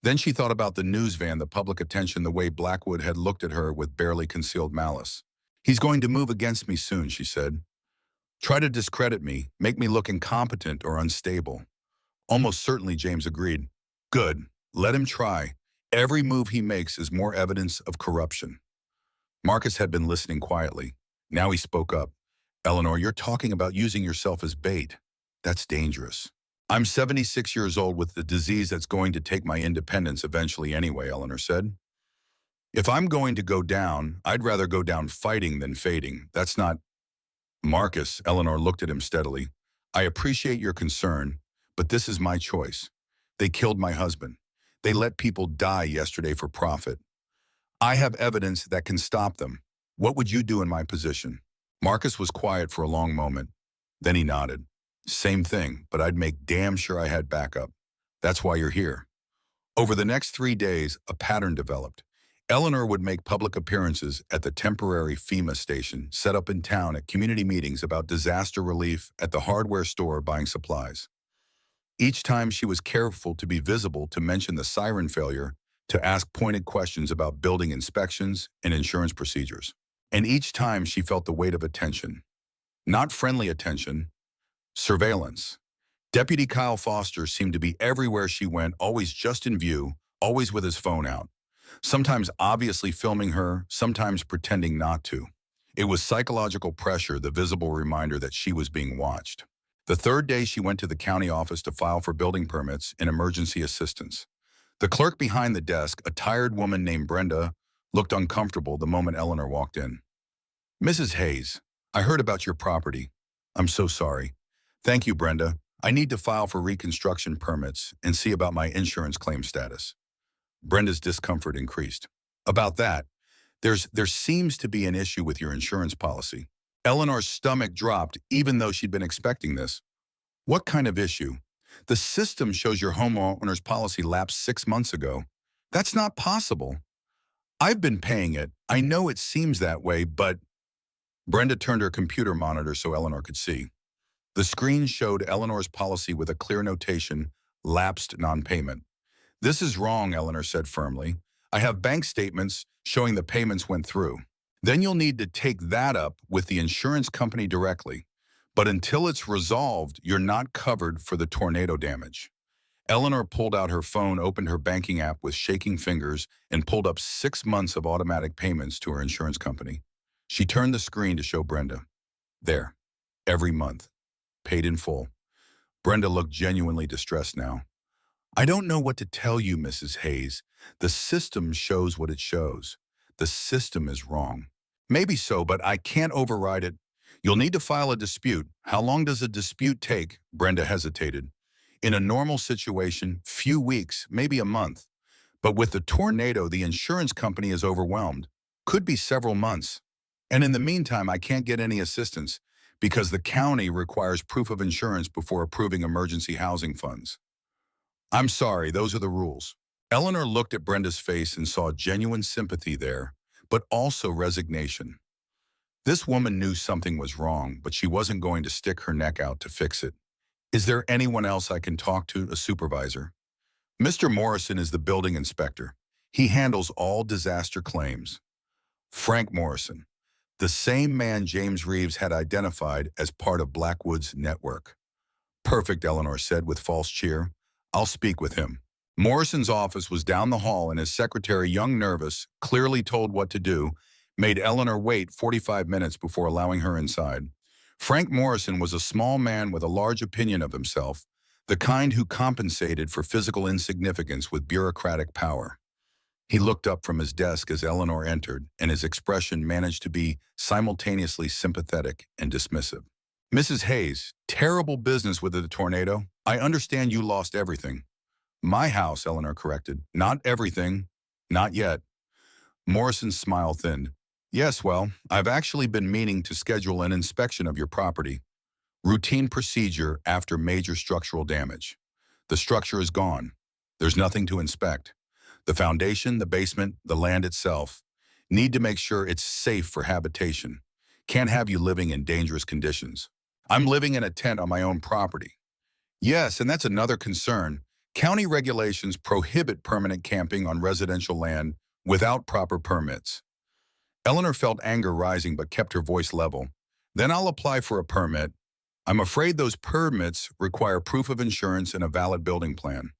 Then she thought about the news van, the public attention, the way Blackwood had looked at her with barely concealed malice. He's going to move against me soon, she said. Try to discredit me, make me look incompetent or unstable. Almost certainly, James agreed. Good. Let him try. Every move he makes is more evidence of corruption. Marcus had been listening quietly. Now he spoke up. Eleanor, you're talking about using yourself as bait. That's dangerous. I'm 76 years old with the disease that's going to take my independence eventually anyway, Eleanor said. If I'm going to go down, I'd rather go down fighting than fading. That's not... Marcus, Eleanor looked at him steadily. I appreciate your concern, but this is my choice. They killed my husband. They let people die yesterday for profit. I have evidence that can stop them. What would you do in my position? Marcus was quiet for a long moment. Then he nodded. Same thing, but I'd make damn sure I had backup. That's why you're here. Over the next 3 days, a pattern developed. Eleanor would make public appearances at the temporary FEMA station set up in town at community meetings about disaster relief, at the hardware store buying supplies. Each time she was careful to be visible, to mention the siren failure, to ask pointed questions about building inspections and insurance procedures. And each time she felt the weight of attention. Not friendly attention, surveillance. Deputy Kyle Foster seemed to be everywhere she went, always just in view, always with his phone out. Sometimes obviously filming her, sometimes pretending not to. It was psychological pressure, the visible reminder that she was being watched. The third day she went to the county office to file for building permits and emergency assistance. The clerk behind the desk, a tired woman named Brenda, looked uncomfortable the moment Eleanor walked in. Mrs. Hayes, I heard about your property. I'm so sorry. Thank you, Brenda. I need to file for reconstruction permits and see about my insurance claim status. Brenda's discomfort increased. About that, there seems to be an issue with your insurance policy. Eleanor's stomach dropped, even though she'd been expecting this. What kind of issue? The system shows your homeowner's policy lapsed 6 months ago. That's not possible. I've been paying it. I know it seems that way, but... Brenda turned her computer monitor so Eleanor could see. The screen showed Eleanor's policy with a clear notation, lapsed non-payment. This is wrong, Eleanor said firmly. I have bank statements showing the payments went through. Then you'll need to take that up with the insurance company directly. But until it's resolved, you're not covered for the tornado damage. Eleanor pulled out her phone, opened her banking app with shaking fingers, and pulled up 6 months of automatic payments to her insurance company. She turned the screen to show Brenda. There, every month, paid in full. Brenda looked genuinely distressed now. I don't know what to tell you, Mrs. Hayes. The system shows what it shows. The system is wrong. Maybe so, but I can't override it. You'll need to file a dispute. How long does a dispute take? Brenda hesitated. In a normal situation, few weeks, maybe a month. But with the tornado, the insurance company is overwhelmed. Could be several months. And in the meantime, I can't get any assistance because the county requires proof of insurance before approving emergency housing funds. I'm sorry, those are the rules. Eleanor looked at Brenda's face and saw genuine sympathy there, but also resignation. This woman knew something was wrong, but she wasn't going to stick her neck out to fix it. Is there anyone else I can talk to, a supervisor? Mr. Morrison is the building inspector. He handles all disaster claims. Frank Morrison, the same man James Reeves had identified as part of Blackwood's network. Perfect, Eleanor said with false cheer. I'll speak with him. Morrison's office was down the hall, and his secretary, young, nervous, clearly told what to do, made Eleanor wait 45 minutes before allowing her inside. Frank Morrison was a small man with a large opinion of himself, the kind who compensated for physical insignificance with bureaucratic power. He looked up from his desk as Eleanor entered, and his expression managed to be simultaneously sympathetic and dismissive. Mrs. Hayes, terrible business with the tornado. I understand you lost everything. My house, Eleanor corrected. Not everything. Not yet. Morrison's smile thinned. Yes, well, I've actually been meaning to schedule an inspection of your property. Routine procedure after major structural damage. The structure is gone. There's nothing to inspect. The foundation, the basement, the land itself. Need to make sure it's safe for habitation. Can't have you living in dangerous conditions. I'm living in a tent on my own property. Yes, and that's another concern. County regulations prohibit permanent camping on residential land without proper permits. Eleanor felt anger rising but kept her voice level. Then I'll apply for a permit. I'm afraid those permits require proof of insurance and a valid building plan.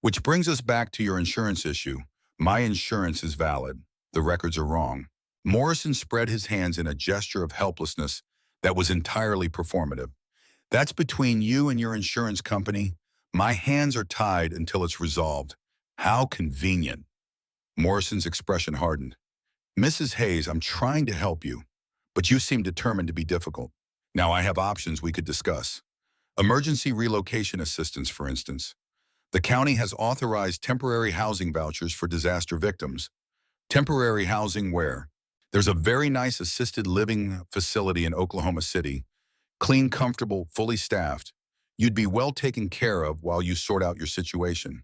Which brings us back to your insurance issue. My insurance is valid. The records are wrong. Morrison spread his hands in a gesture of helplessness that was entirely performative. That's between you and your insurance company. My hands are tied until it's resolved. How convenient. Morrison's expression hardened. Mrs. Hayes, I'm trying to help you, but you seem determined to be difficult. Now I have options we could discuss. Emergency relocation assistance, for instance. The county has authorized temporary housing vouchers for disaster victims. Temporary housing where? There's a very nice assisted living facility in Oklahoma City. Clean, comfortable, fully staffed. You'd be well taken care of while you sort out your situation.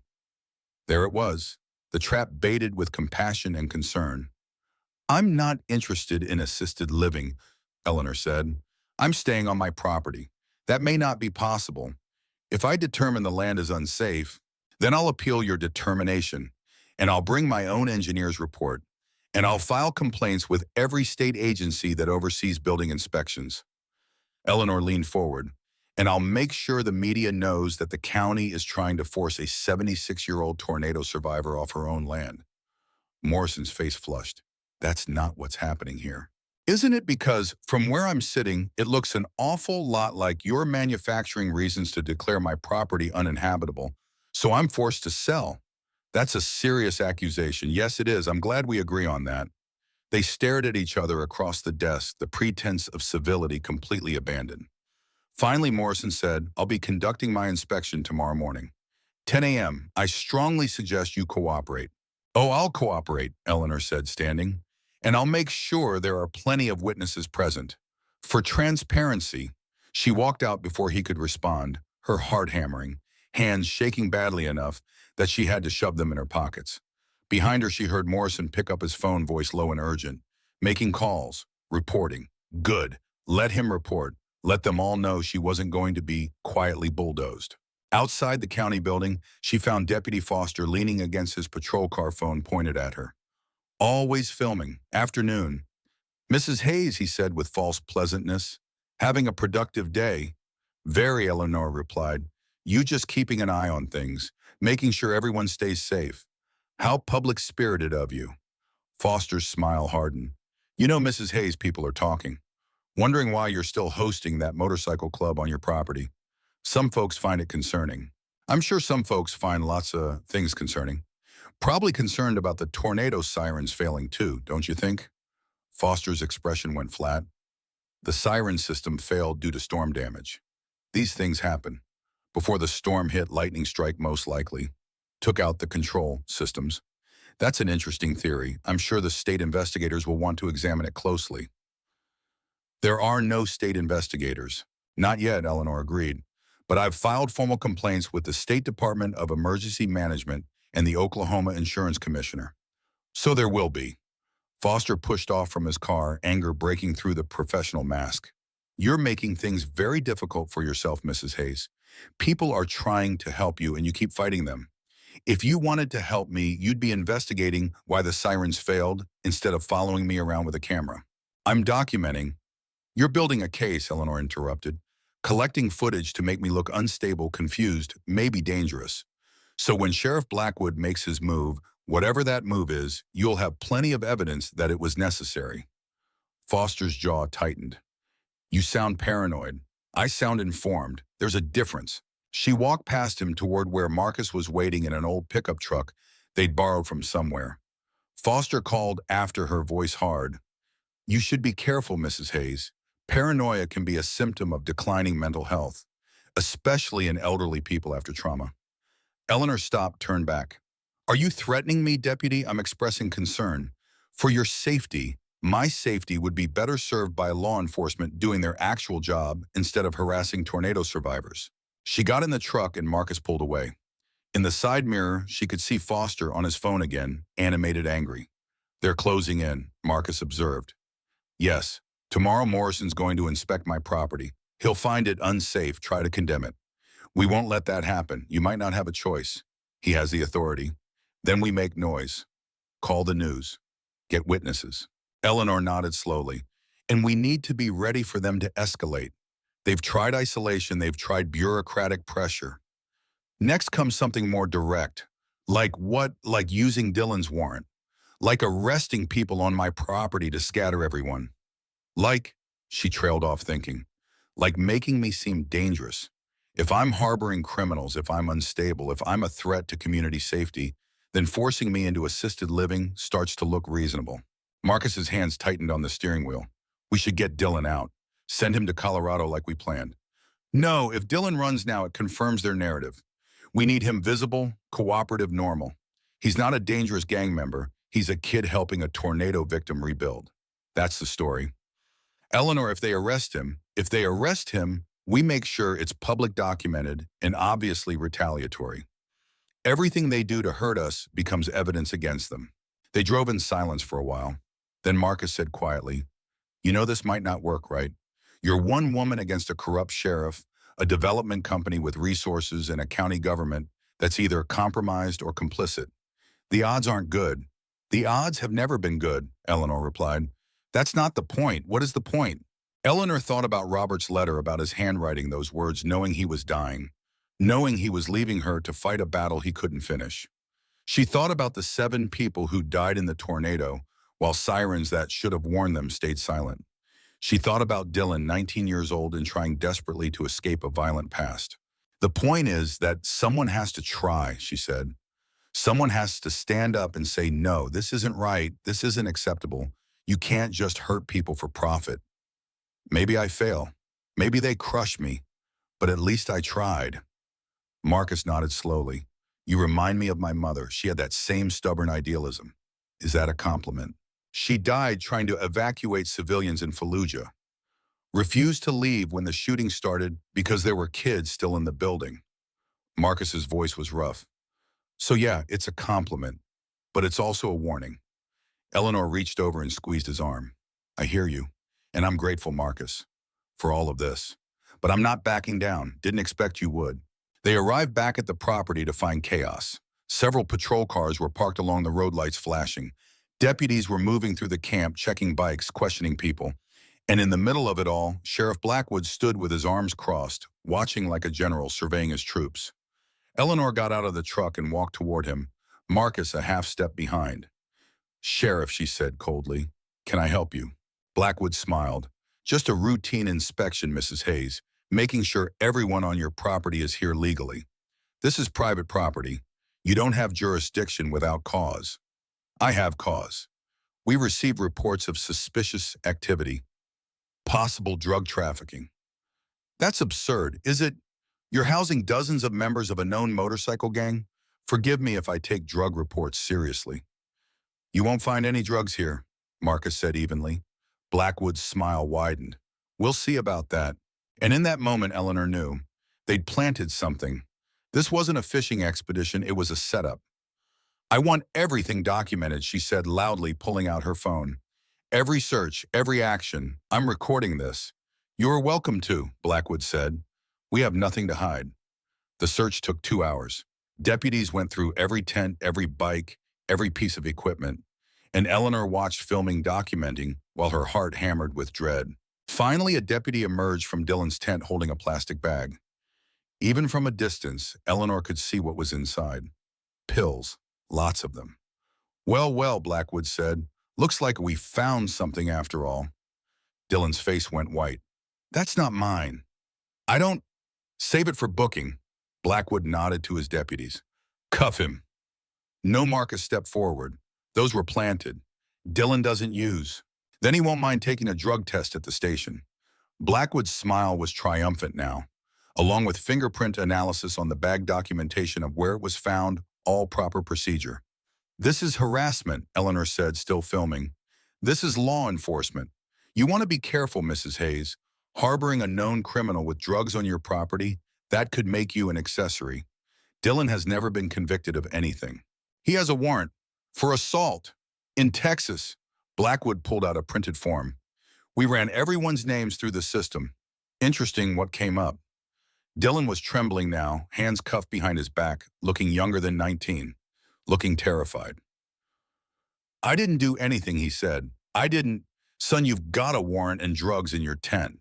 There it was, the trap baited with compassion and concern. I'm not interested in assisted living, Eleanor said. I'm staying on my property. That may not be possible. If I determine the land is unsafe, then I'll appeal your determination, and I'll bring my own engineer's report, and I'll file complaints with every state agency that oversees building inspections. Eleanor leaned forward, and I'll make sure the media knows that the county is trying to force a 76-year-old tornado survivor off her own land. Morrison's face flushed. That's not what's happening here. Isn't it? Because from where I'm sitting, it looks an awful lot like you're manufacturing reasons to declare my property uninhabitable, so I'm forced to sell. That's a serious accusation. Yes, it is. I'm glad we agree on that. They stared at each other across the desk, the pretense of civility completely abandoned. Finally, Morrison said, I'll be conducting my inspection tomorrow morning. 10 a.m. I strongly suggest you cooperate. Oh, I'll cooperate, Eleanor said, standing. And I'll make sure there are plenty of witnesses present. For transparency, she walked out before he could respond, her heart hammering, hands shaking badly enough that she had to shove them in her pockets. Behind her, she heard Morrison pick up his phone, voice low and urgent, making calls, reporting. Good. Let him report. Let them all know she wasn't going to be quietly bulldozed. Outside the county building, she found Deputy Foster leaning against his patrol car, phone pointed at her. Always filming. Afternoon. Mrs. Hayes, he said with false pleasantness. Having a productive day. Very, Eleanor replied. You just keeping an eye on things, making sure everyone stays safe. How public-spirited of you. Foster's smile hardened. You know, Mrs. Hayes, people are talking. Wondering why you're still hosting that motorcycle club on your property. Some folks find it concerning. I'm sure some folks find lots of things concerning. Probably concerned about the tornado sirens failing too, don't you think? Foster's expression went flat. The siren system failed due to storm damage. These things happen. Before the storm hit, lightning strike most likely. Took out the control systems. That's an interesting theory. I'm sure the state investigators will want to examine it closely. There are no state investigators. Not yet, Eleanor agreed. But I've filed formal complaints with the State Department of Emergency Management and the Oklahoma Insurance Commissioner. So there will be. Foster pushed off from his car, anger breaking through the professional mask. You're making things very difficult for yourself, Mrs. Hayes. People are trying to help you and you keep fighting them. If you wanted to help me, you'd be investigating why the sirens failed instead of following me around with a camera. I'm documenting. You're building a case, Eleanor interrupted. Collecting footage to make me look unstable, confused, may be dangerous. So when Sheriff Blackwood makes his move, whatever that move is, you'll have plenty of evidence that it was necessary. Foster's jaw tightened. You sound paranoid. I sound informed. There's a difference. She walked past him toward where Marcus was waiting in an old pickup truck they'd borrowed from somewhere. Foster called after her, voice hard. You should be careful, Mrs. Hayes. Paranoia can be a symptom of declining mental health, especially in elderly people after trauma. Eleanor stopped, turned back. Are you threatening me, Deputy? I'm expressing concern. For your safety, my safety would be better served by law enforcement doing their actual job instead of harassing tornado survivors. She got in the truck and Marcus pulled away. In the side mirror, she could see Foster on his phone again, animated, angry. They're closing in, Marcus observed. Yes, tomorrow Morrison's going to inspect my property. He'll find it unsafe, try to condemn it. We won't let that happen. You might not have a choice. He has the authority. Then we make noise. Call the news. Get witnesses. Eleanor nodded slowly. And we need to be ready for them to escalate. They've tried isolation. They've tried bureaucratic pressure. Next comes something more direct. Like what? Like using Dylan's warrant. Like arresting people on my property to scatter everyone. Like, she trailed off thinking, like making me seem dangerous. If I'm harboring criminals, if I'm unstable, if I'm a threat to community safety, then forcing me into assisted living starts to look reasonable. Marcus's hands tightened on the steering wheel. We should get Dylan out. Send him to Colorado like we planned. No, if Dylan runs now, it confirms their narrative. We need him visible, cooperative, normal. He's not a dangerous gang member. He's a kid helping a tornado victim rebuild. That's the story. Eleanor, if they arrest him, we make sure it's public documented and obviously retaliatory. Everything they do to hurt us becomes evidence against them. They drove in silence for a while. Then Marcus said quietly, you know this might not work, right? You're one woman against a corrupt sheriff, a development company with resources, and a county government that's either compromised or complicit. The odds aren't good. The odds have never been good, Eleanor replied. That's not the point. What is the point? Eleanor thought about Robert's letter, about his handwriting those words, knowing he was dying, knowing he was leaving her to fight a battle he couldn't finish. She thought about the 7 people who died in the tornado, while sirens that should have warned them stayed silent. She thought about Dylan, 19 years old and trying desperately to escape a violent past. The point is that someone has to try, she said. Someone has to stand up and say, no, this isn't right, this isn't acceptable. You can't just hurt people for profit. Maybe I fail. Maybe they crush me. But at least I tried. Marcus nodded slowly. You remind me of my mother. She had that same stubborn idealism. Is that a compliment? She died trying to evacuate civilians in Fallujah. Refused to leave when the shooting started because there were kids still in the building. Marcus's voice was rough. So yeah, it's a compliment, but it's also a warning. Eleanor reached over and squeezed his arm. I hear you, and I'm grateful, Marcus, for all of this. But I'm not backing down. Didn't expect you would. They arrived back at the property to find chaos. Several patrol cars were parked along the road, lights flashing. Deputies were moving through the camp, checking bikes, questioning people. And in the middle of it all, Sheriff Blackwood stood with his arms crossed, watching like a general surveying his troops. Eleanor got out of the truck and walked toward him, Marcus a half step behind. Sheriff, she said coldly, can I help you? Blackwood smiled. Just a routine inspection, Mrs. Hayes, making sure everyone on your property is here legally. This is private property. You don't have jurisdiction without cause. I have cause. We received reports of suspicious activity, possible drug trafficking. That's absurd, is it? You're housing dozens of members of a known motorcycle gang? Forgive me if I take drug reports seriously. You won't find any drugs here, Marcus said evenly. Blackwood's smile widened. We'll see about that. And in that moment, Eleanor knew. They'd planted something. This wasn't a fishing expedition, it was a setup. I want everything documented, she said loudly, pulling out her phone. Every search, every action. I'm recording this. You're welcome to, Blackwood said. We have nothing to hide. The search took 2 hours. Deputies went through every tent, every bike, every piece of equipment. And Eleanor watched filming, documenting, while her heart hammered with dread. Finally, a deputy emerged from Dylan's tent holding a plastic bag. Even from a distance, Eleanor could see what was inside. Pills, lots of them. Well, Blackwood said. Looks like we found something after all. Dylan's face went white. That's not mine. I don't... Save it for booking. Blackwood nodded to his deputies. Cuff him. No. Marcus stepped forward. Those were planted. Dylan doesn't use. Then he won't mind taking a drug test at the station. Blackwood's smile was triumphant now, along with fingerprint analysis on the bag, documentation of where it was found, all proper procedure. This is harassment, Eleanor said, still filming. This is law enforcement. You want to be careful, Mrs. Hayes. Harboring a known criminal with drugs on your property, that could make you an accessory. Dylan has never been convicted of anything. He has a warrant for assault in Texas. Blackwood pulled out a printed form. We ran everyone's names through the system. Interesting what came up. Dylan was trembling now, hands cuffed behind his back, looking younger than 19, looking terrified. I didn't do anything, he said. I didn't. Son, you've got a warrant and drugs in your tent.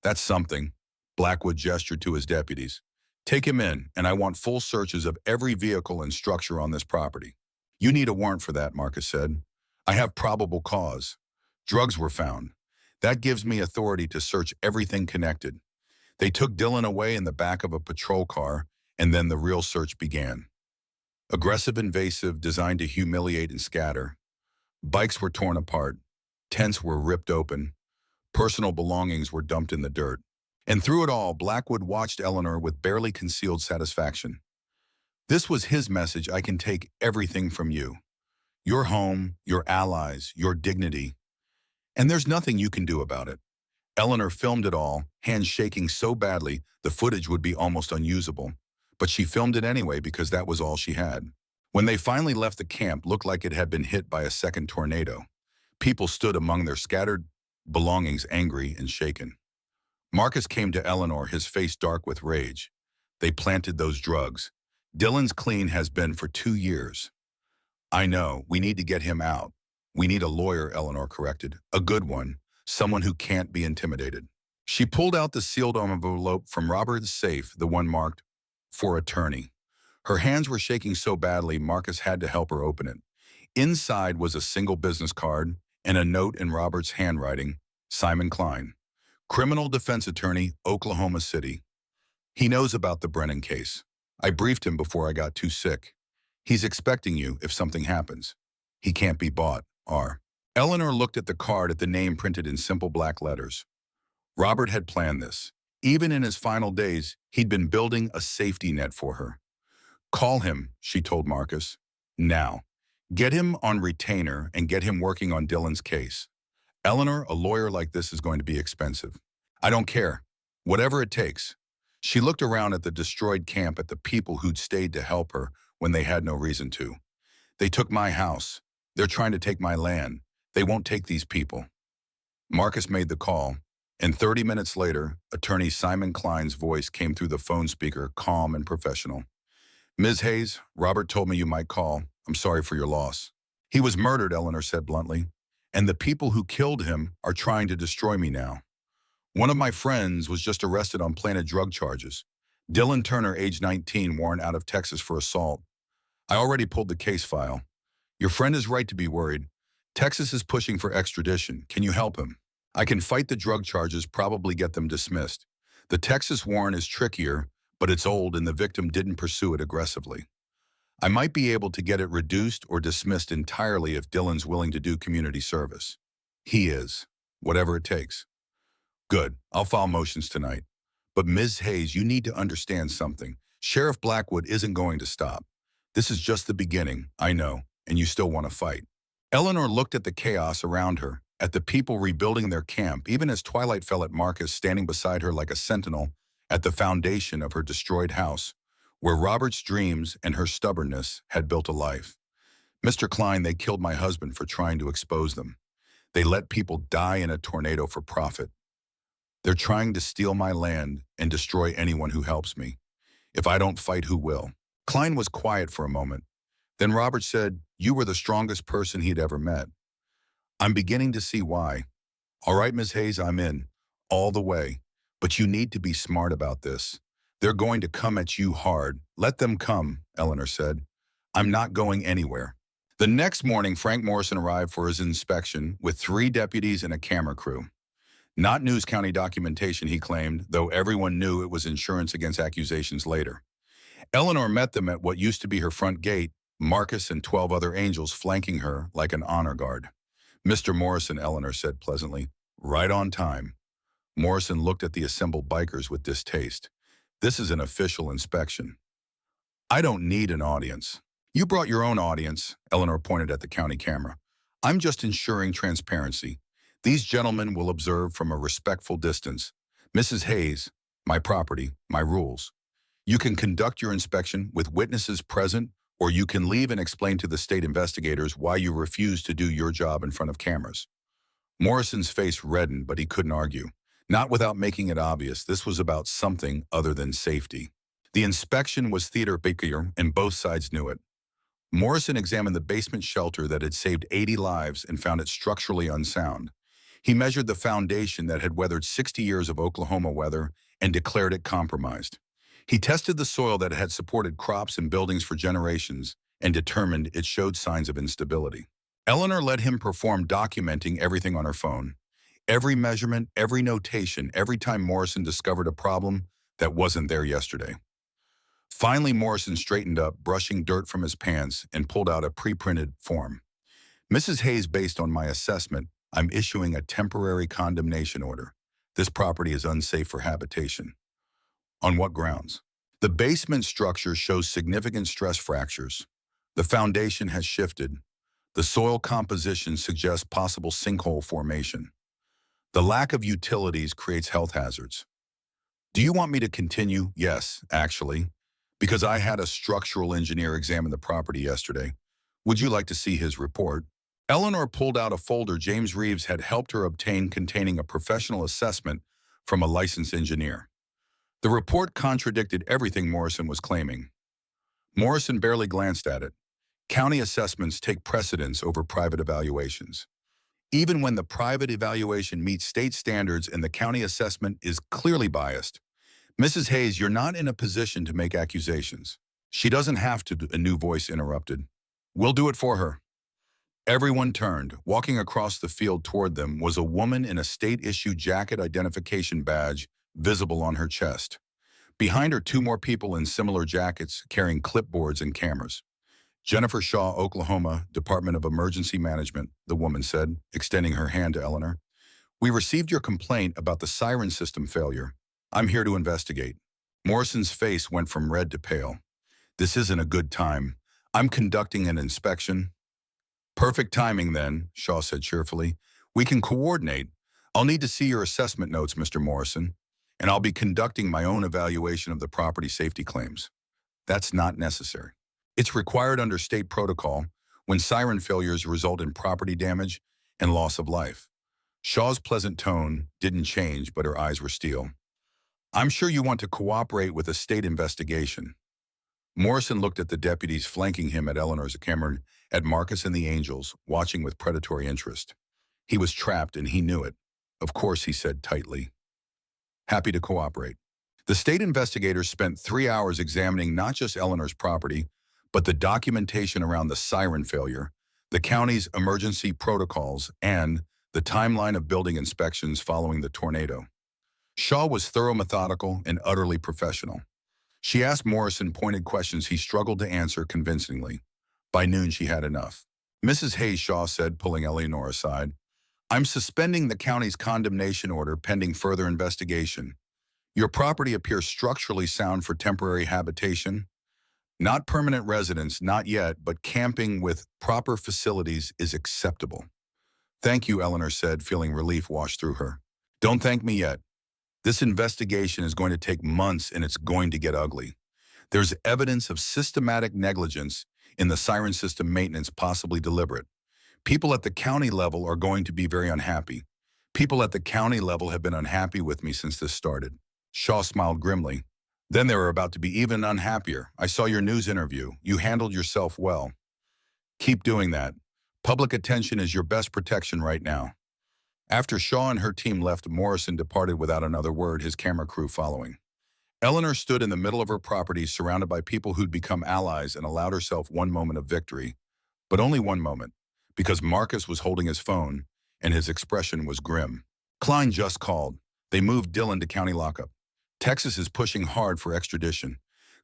That's something. Blackwood gestured to his deputies. Take him in, and I want full searches of every vehicle and structure on this property. You need a warrant for that, Marcus said. I have probable cause. Drugs were found. That gives me authority to search everything connected. They took Dylan away in the back of a patrol car, and then the real search began. Aggressive, invasive, designed to humiliate and scatter. Bikes were torn apart. Tents were ripped open. Personal belongings were dumped in the dirt. And through it all, Blackwood watched Eleanor with barely concealed satisfaction. This was his message: I can take everything from you. Your home, your allies, your dignity. And there's nothing you can do about it. Eleanor filmed it all, hands shaking so badly the footage would be almost unusable. But she filmed it anyway because that was all she had. When they finally left, the camp looked like it had been hit by a second tornado. People stood among their scattered belongings, angry and shaken. Marcus came to Eleanor, his face dark with rage. They planted those drugs. Dylan's clean has been for 2 years. I know, we need to get him out. We need a lawyer, Eleanor corrected. A good one, someone who can't be intimidated. She pulled out the sealed envelope from Robert's safe, the one marked, "For attorney." Her hands were shaking so badly Marcus had to help her open it. Inside was a single business card and a note in Robert's handwriting: Simon Klein, criminal defense attorney, Oklahoma City. He knows about the Brennan case. I briefed him before I got too sick. He's expecting you if something happens. He can't be bought, R. Eleanor looked at the card, at the name printed in simple black letters. Robert had planned this. Even in his final days, he'd been building a safety net for her. Call him, she told Marcus. Now. Get him on retainer and get him working on Dylan's case. Eleanor, a lawyer like this is going to be expensive. I don't care. Whatever it takes. She looked around at the destroyed camp, at the people who'd stayed to help her when they had no reason to. They took my house. They're trying to take my land. They won't take these people. Marcus made the call, and 30 minutes later, attorney Simon Klein's voice came through the phone speaker, calm and professional. Ms. Hayes, Robert told me you might call. I'm sorry for your loss. He was murdered, Eleanor said bluntly, and the people who killed him are trying to destroy me now. One of my friends was just arrested on planted drug charges. Dylan Turner, age 19, warrant out of Texas for assault. I already pulled the case file. Your friend is right to be worried. Texas is pushing for extradition. Can you help him? I can fight the drug charges, probably get them dismissed. The Texas warrant is trickier, but it's old and the victim didn't pursue it aggressively. I might be able to get it reduced or dismissed entirely if Dylan's willing to do community service. He is. Whatever it takes. Good. I'll file motions tonight. But Ms. Hayes, you need to understand something. Sheriff Blackwood isn't going to stop. This is just the beginning, I know, and you still want to fight. Eleanor looked at the chaos around her, at the people rebuilding their camp, even as twilight fell at Marcus standing beside her like a sentinel at the foundation of her destroyed house, where Robert's dreams and her stubbornness had built a life. Mr. Klein, they killed my husband for trying to expose them. They let people die in a tornado for profit. They're trying to steal my land and destroy anyone who helps me. If I don't fight, who will? Klein was quiet for a moment. Then Robert said, you were the strongest person he'd ever met. I'm beginning to see why. All right, Ms. Hayes, I'm in. All the way. But you need to be smart about this. They're going to come at you hard. Let them come, Eleanor said. I'm not going anywhere. The next morning, Frank Morrison arrived for his inspection with 3 deputies and a camera crew. Not News County documentation, he claimed, though everyone knew it was insurance against accusations later. Eleanor met them at what used to be her front gate, Marcus and 12 other angels flanking her like an honor guard. Mr. Morrison, Eleanor said pleasantly, right on time. Morrison looked at the assembled bikers with distaste. This is an official inspection. I don't need an audience. You brought your own audience, Eleanor pointed at the county camera. I'm just ensuring transparency. These gentlemen will observe from a respectful distance. Mrs. Hayes, my property, my rules. You can conduct your inspection with witnesses present, or you can leave and explain to the state investigators why you refuse to do your job in front of cameras. Morrison's face reddened, but he couldn't argue. Not without making it obvious this was about something other than safety. The inspection was theater bigger, and both sides knew it. Morrison examined the basement shelter that had saved 80 lives and found it structurally unsound. He measured the foundation that had weathered 60 years of Oklahoma weather and declared it compromised. He tested the soil that had supported crops and buildings for generations and determined it showed signs of instability. Eleanor let him perform documenting everything on her phone. Every measurement, every notation, every time Morrison discovered a problem that wasn't there yesterday. Finally, Morrison straightened up, brushing dirt from his pants, and pulled out a pre-printed form. Mrs. Hayes, based on my assessment, I'm issuing a temporary condemnation order. This property is unsafe for habitation. On what grounds? The basement structure shows significant stress fractures. The foundation has shifted. The soil composition suggests possible sinkhole formation. The lack of utilities creates health hazards. Do you want me to continue? Yes, actually, because I had a structural engineer examine the property yesterday. Would you like to see his report? Eleanor pulled out a folder James Reeves had helped her obtain containing a professional assessment from a licensed engineer. The report contradicted everything Morrison was claiming. Morrison barely glanced at it. County assessments take precedence over private evaluations. Even when the private evaluation meets state standards and the county assessment is clearly biased. Mrs. Hayes, you're not in a position to make accusations. She doesn't have to, a new voice interrupted. We'll do it for her. Everyone turned. Walking across the field toward them was a woman in a state-issue jacket identification badge visible on her chest. Behind her, two more people in similar jackets carrying clipboards and cameras. Jennifer Shaw, Oklahoma, Department of Emergency Management, the woman said, extending her hand to Eleanor. We received your complaint about the siren system failure. I'm here to investigate. Morrison's face went from red to pale. This isn't a good time. I'm conducting an inspection. Perfect timing then, Shaw said cheerfully. We can coordinate. I'll need to see your assessment notes, Mr. Morrison, and I'll be conducting my own evaluation of the property safety claims. That's not necessary. It's required under state protocol when siren failures result in property damage and loss of life. Shaw's pleasant tone didn't change, but her eyes were steel. I'm sure you want to cooperate with a state investigation. Morrison looked at the deputies flanking him at Eleanor's camera, at Marcus and the Angels, watching with predatory interest. He was trapped and he knew it. Of course, he said tightly. Happy to cooperate. The state investigators spent 3 hours examining not just Eleanor's property, but the documentation around the siren failure, the county's emergency protocols, and the timeline of building inspections following the tornado. Shaw was thorough, methodical, and utterly professional. She asked Morrison pointed questions he struggled to answer convincingly. By noon, she had enough. Mrs. Hayes, Shaw said, pulling Eleanor aside, I'm suspending the county's condemnation order pending further investigation. Your property appears structurally sound for temporary habitation. Not permanent residence, not yet, but camping with proper facilities is acceptable. Thank you, Eleanor said, feeling relief wash through her. Don't thank me yet. This investigation is going to take months and it's going to get ugly. There's evidence of systematic negligence in the siren system maintenance, possibly deliberate. People at the county level are going to be very unhappy. People at the county level have been unhappy with me since this started. Shaw smiled grimly. Then they were about to be even unhappier. I saw your news interview. You handled yourself well. Keep doing that. Public attention is your best protection right now. After Shaw and her team left, Morrison departed without another word, his camera crew following. Eleanor stood in the middle of her property, surrounded by people who'd become allies, and allowed herself one moment of victory. But only one moment, because Marcus was holding his phone, and his expression was grim. Klein just called. They moved Dylan to county lockup. Texas is pushing hard for extradition.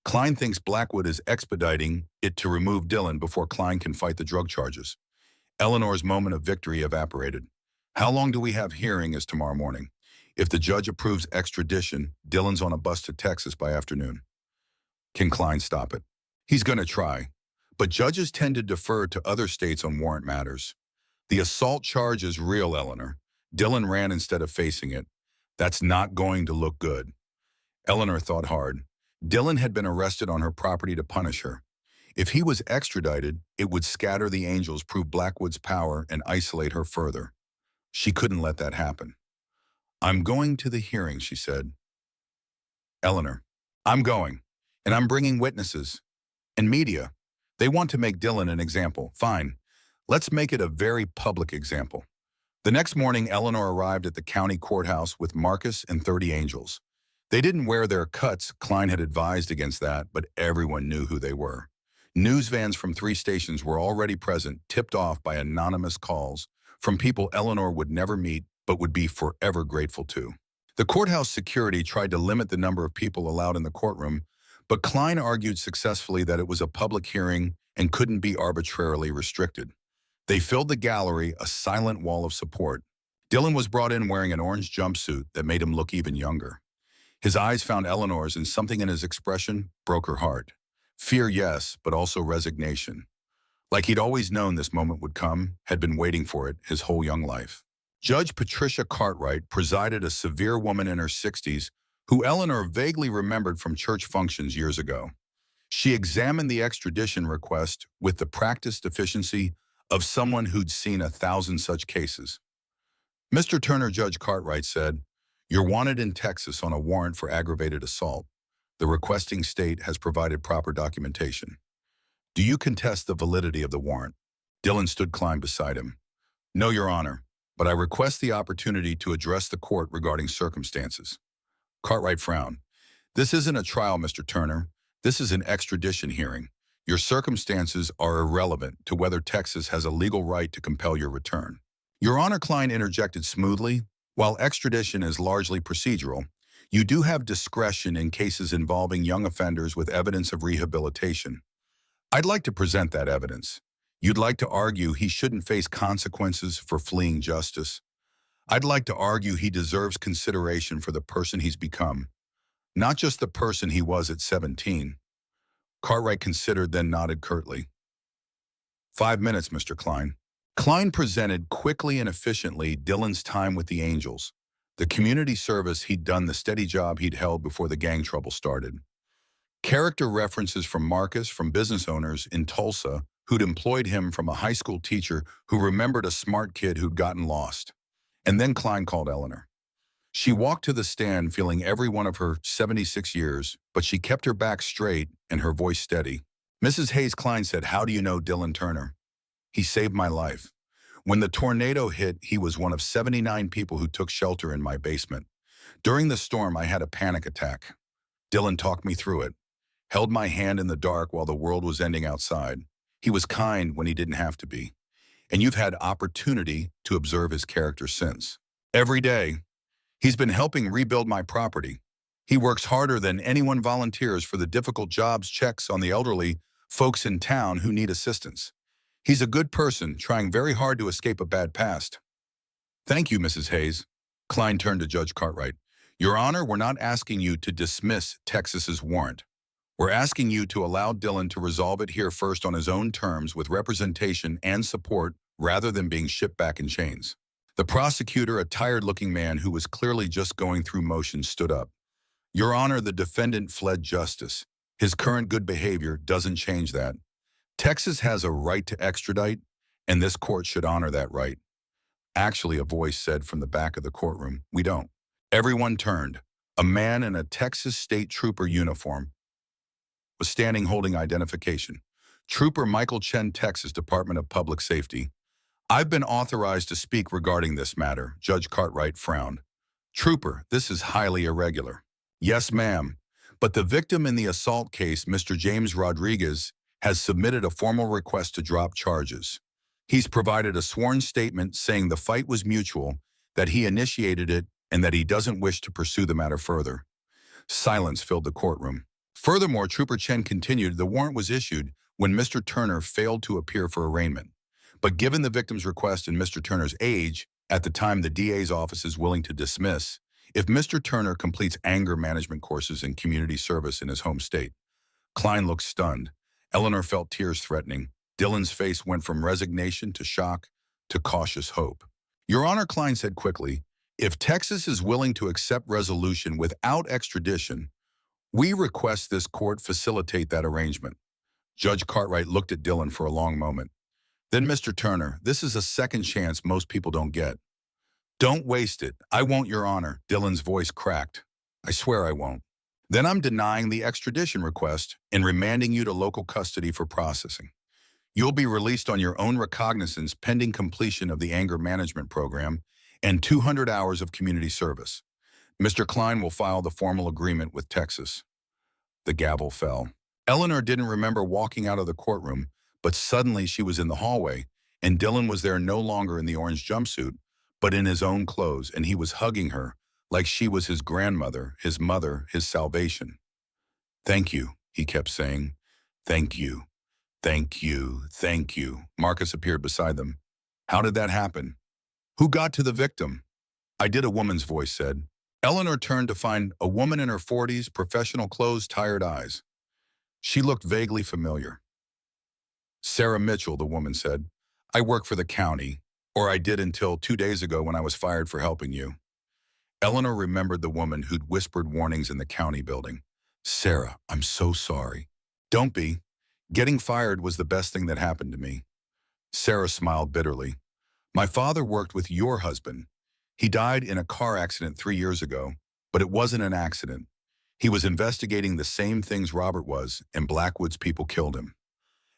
Klein thinks Blackwood is expediting it to remove Dylan before Klein can fight the drug charges. Eleanor's moment of victory evaporated. How long do we have hearing is tomorrow morning. If the judge approves extradition, Dylan's on a bus to Texas by afternoon. Can Klein stop it? He's going to try. But judges tend to defer to other states on warrant matters. The assault charge is real, Eleanor. Dylan ran instead of facing it. That's not going to look good. Eleanor thought hard. Dylan had been arrested on her property to punish her. If he was extradited, it would scatter the Angels, prove Blackwood's power, and isolate her further. She couldn't let that happen. I'm going to the hearing, she said. Eleanor, I'm going, and I'm bringing witnesses. And media. They want to make Dylan an example. Fine. Let's make it a very public example. The next morning, Eleanor arrived at the county courthouse with Marcus and 30 Angels. They didn't wear their cuts. Klein had advised against that, but everyone knew who they were. News vans from 3 stations were already present, tipped off by anonymous calls from people Eleanor would never meet but would be forever grateful to. The courthouse security tried to limit the number of people allowed in the courtroom, but Klein argued successfully that it was a public hearing and couldn't be arbitrarily restricted. They filled the gallery, a silent wall of support. Dylan was brought in wearing an orange jumpsuit that made him look even younger. His eyes found Eleanor's, and something in his expression broke her heart. Fear, yes, but also resignation. Like he'd always known this moment would come, had been waiting for it his whole young life. Judge Patricia Cartwright presided, a severe woman in her 60s who Eleanor vaguely remembered from church functions years ago. She examined the extradition request with the practiced efficiency of someone who'd seen 1,000 such cases. Mr. Turner, Judge Cartwright said, "You're wanted in Texas on a warrant for aggravated assault. The requesting state has provided proper documentation. Do you contest the validity of the warrant?" Dylan stood Klein beside him. "No, Your Honor, but I request the opportunity to address the court regarding circumstances." Cartwright frowned. "This isn't a trial, Mr. Turner. This is an extradition hearing. Your circumstances are irrelevant to whether Texas has a legal right to compel your return." "Your Honor," Klein interjected smoothly, "while extradition is largely procedural, you do have discretion in cases involving young offenders with evidence of rehabilitation. I'd like to present that evidence. You'd like to argue he shouldn't face consequences for fleeing justice. I'd like to argue he deserves consideration for the person he's become, not just the person he was at 17. Cartwright considered, then nodded curtly. "5 minutes, Mr. Klein." Klein presented quickly and efficiently Dylan's time with the Angels, the community service he'd done, the steady job he'd held before the gang trouble started. Character references from Marcus, from business owners in Tulsa who'd employed him, from a high school teacher who remembered a smart kid who'd gotten lost. And then Klein called Eleanor. She walked to the stand feeling every one of her 76 years, but she kept her back straight and her voice steady. "Mrs. Hayes," Klein said, "how do you know Dylan Turner?" "He saved my life. When the tornado hit, he was one of 79 people who took shelter in my basement. During the storm, I had a panic attack. Dylan talked me through it, held my hand in the dark while the world was ending outside. He was kind when he didn't have to be. And you've had opportunity to observe his character since. Every day, he's been helping rebuild my property. He works harder than anyone volunteers for the difficult jobs, checks on the elderly folks in town who need assistance. He's a good person, trying very hard to escape a bad past." "Thank you, Mrs. Hayes." Klein turned to Judge Cartwright. "Your Honor, we're not asking you to dismiss Texas's warrant. We're asking you to allow Dylan to resolve it here first on his own terms with representation and support rather than being shipped back in chains." The prosecutor, a tired-looking man who was clearly just going through motions, stood up. "Your Honor, the defendant fled justice. His current good behavior doesn't change that. Texas has a right to extradite, and this court should honor that right." "Actually," a voice said from the back of the courtroom, "we don't." Everyone turned. A man in a Texas state trooper uniform was standing holding identification. "Trooper Michael Chen, Texas Department of Public Safety." "I've been authorized to speak regarding this matter." Judge Cartwright frowned. "Trooper, this is highly irregular." "Yes, ma'am. But the victim in the assault case, Mr. James Rodriguez, has submitted a formal request to drop charges. He's provided a sworn statement saying the fight was mutual, that he initiated it, and that he doesn't wish to pursue the matter further." Silence filled the courtroom. Furthermore, Trooper Chen continued, "The warrant was issued when Mr. Turner failed to appear for arraignment. But given the victim's request and Mr. Turner's age, at the time the DA's office is willing to dismiss, if Mr. Turner completes anger management courses in community service in his home state." Klein looked stunned. Eleanor felt tears threatening. Dylan's face went from resignation to shock to cautious hope. "Your Honor," Klein said quickly, "if Texas is willing to accept resolution without extradition, we request this court facilitate that arrangement." Judge Cartwright looked at Dylan for a long moment. "Then, Mr. Turner, this is a second chance most people don't get." "Don't waste it." "I won't, Your Honor." Dylan's voice cracked. "I swear I won't." "Then I'm denying the extradition request and remanding you to local custody for processing. You'll be released on your own recognizance pending completion of the anger management program and 200 hours of community service. Mr. Klein will file the formal agreement with Texas." The gavel fell. Eleanor didn't remember walking out of the courtroom, but suddenly she was in the hallway, and Dylan was there no longer in the orange jumpsuit, but in his own clothes, and he was hugging her like she was his grandmother, his mother, his salvation. "Thank you," he kept saying. "Thank you. Thank you, thank you. Marcus appeared beside them. How did that happen? Who got to the victim? I did, a woman's voice said. Eleanor turned to find a woman in her 40s, professional clothes, tired eyes. She looked vaguely familiar. Sarah Mitchell, the woman said. I work for the county, or I did until 2 days ago when I was fired for helping you. Eleanor remembered the woman who'd whispered warnings in the county building. Sarah, I'm so sorry. Don't be. Getting fired was the best thing that happened to me. Sarah smiled bitterly. My father worked with your husband. He died in a car accident 3 years ago, but it wasn't an accident. He was investigating the same things Robert was, and Blackwood's people killed him.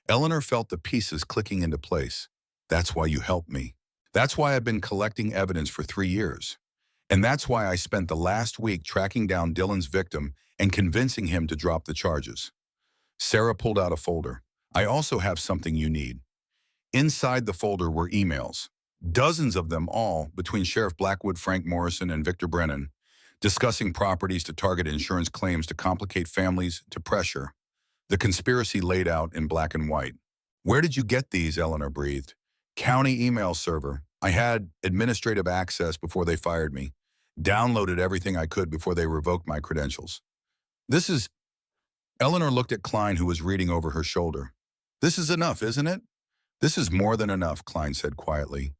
Eleanor felt the pieces clicking into place. That's why you helped me. That's why I've been collecting evidence for 3 years. And that's why I spent the last week tracking down Dylan's victim and convincing him to drop the charges. Sarah pulled out a folder. I also have something you need. Inside the folder were emails, dozens of them, all between Sheriff Blackwood, Frank Morrison, and Victor Brennan, discussing properties to target insurance claims to complicate families to pressure. The conspiracy laid out in black and white. Where did you get these? Eleanor breathed. County email server. I had administrative access before they fired me. Downloaded everything I could before they revoked my credentials. This is... Eleanor looked at Klein, who was reading over her shoulder. This is enough, isn't it? This is more than enough, Klein said quietly.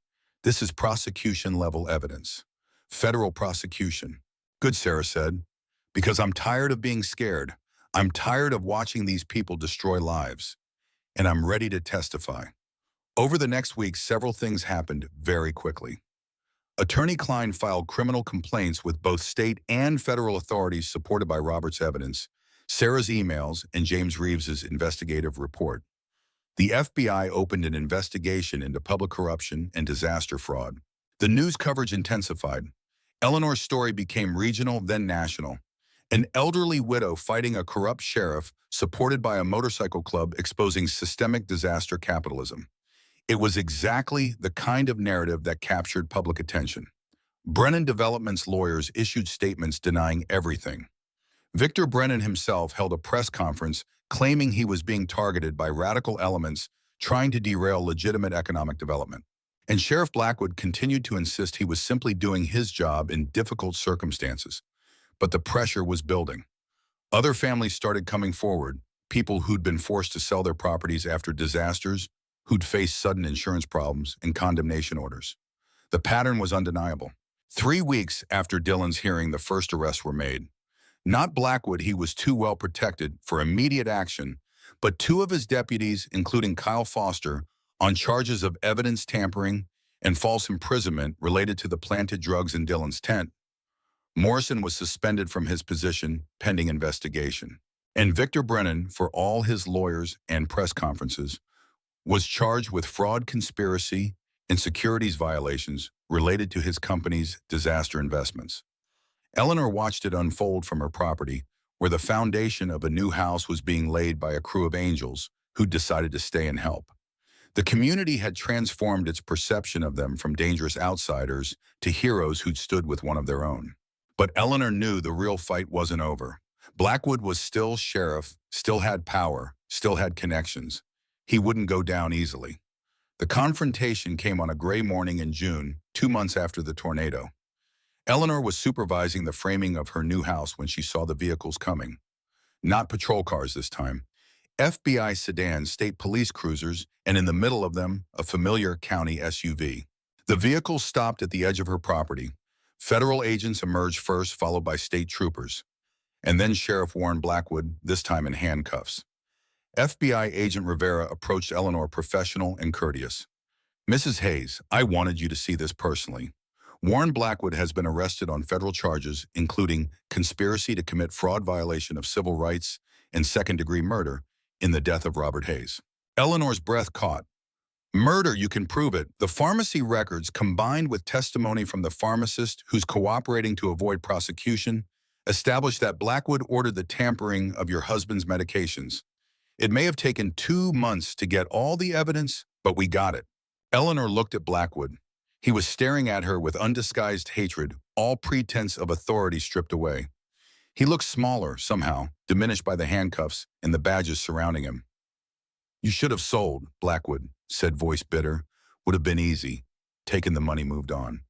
This is prosecution-level evidence. Federal prosecution. Good, Sarah said. Because I'm tired of being scared. I'm tired of watching these people destroy lives. And I'm ready to testify. Over the next week, several things happened very quickly. Attorney Klein filed criminal complaints with both state and federal authorities supported by Robert's evidence, Sarah's emails, and James Reeves's investigative report. The FBI opened an investigation into public corruption and disaster fraud. The news coverage intensified. Eleanor's story became regional, then national. An elderly widow fighting a corrupt sheriff, supported by a motorcycle club exposing systemic disaster capitalism. It was exactly the kind of narrative that captured public attention. Brennan Development's lawyers issued statements denying everything. Victor Brennan himself held a press conference claiming he was being targeted by radical elements trying to derail legitimate economic development. And Sheriff Blackwood continued to insist he was simply doing his job in difficult circumstances. But the pressure was building. Other families started coming forward, people who'd been forced to sell their properties after disasters, who'd faced sudden insurance problems and condemnation orders. The pattern was undeniable. 3 weeks after Dylan's hearing, the first arrests were made. Not Blackwood, he was too well protected for immediate action, but 2 of his deputies, including Kyle Foster, on charges of evidence tampering and false imprisonment related to the planted drugs in Dylan's tent. Morrison was suspended from his position pending investigation. And Victor Brennan, for all his lawyers and press conferences, was charged with fraud, conspiracy, and securities violations related to his company's disaster investments. Eleanor watched it unfold from her property, where the foundation of a new house was being laid by a crew of angels who decided to stay and help. The community had transformed its perception of them from dangerous outsiders to heroes who'd stood with one of their own. But Eleanor knew the real fight wasn't over. Blackwood was still sheriff, still had power, still had connections. He wouldn't go down easily. The confrontation came on a gray morning in June, 2 months after the tornado. Eleanor was supervising the framing of her new house when she saw the vehicles coming. Not patrol cars this time. FBI sedans, state police cruisers, and in the middle of them, a familiar county SUV. The vehicles stopped at the edge of her property. Federal agents emerged first, followed by state troopers. And then Sheriff Warren Blackwood, this time in handcuffs. FBI agent Rivera approached Eleanor, professional and courteous. Mrs. Hayes, I wanted you to see this personally. Warren Blackwood has been arrested on federal charges, including conspiracy to commit fraud, violation of civil rights, and second-degree murder in the death of Robert Hayes. Eleanor's breath caught. Murder, you can prove it. The pharmacy records, combined with testimony from the pharmacist who's cooperating to avoid prosecution, established that Blackwood ordered the tampering of your husband's medications. It may have taken 2 months to get all the evidence, but we got it. Eleanor looked at Blackwood. He was staring at her with undisguised hatred, all pretense of authority stripped away. He looked smaller, somehow, diminished by the handcuffs and the badges surrounding him. You should have sold, Blackwood said, voice bitter. Would have been easy. Taken the money, moved on.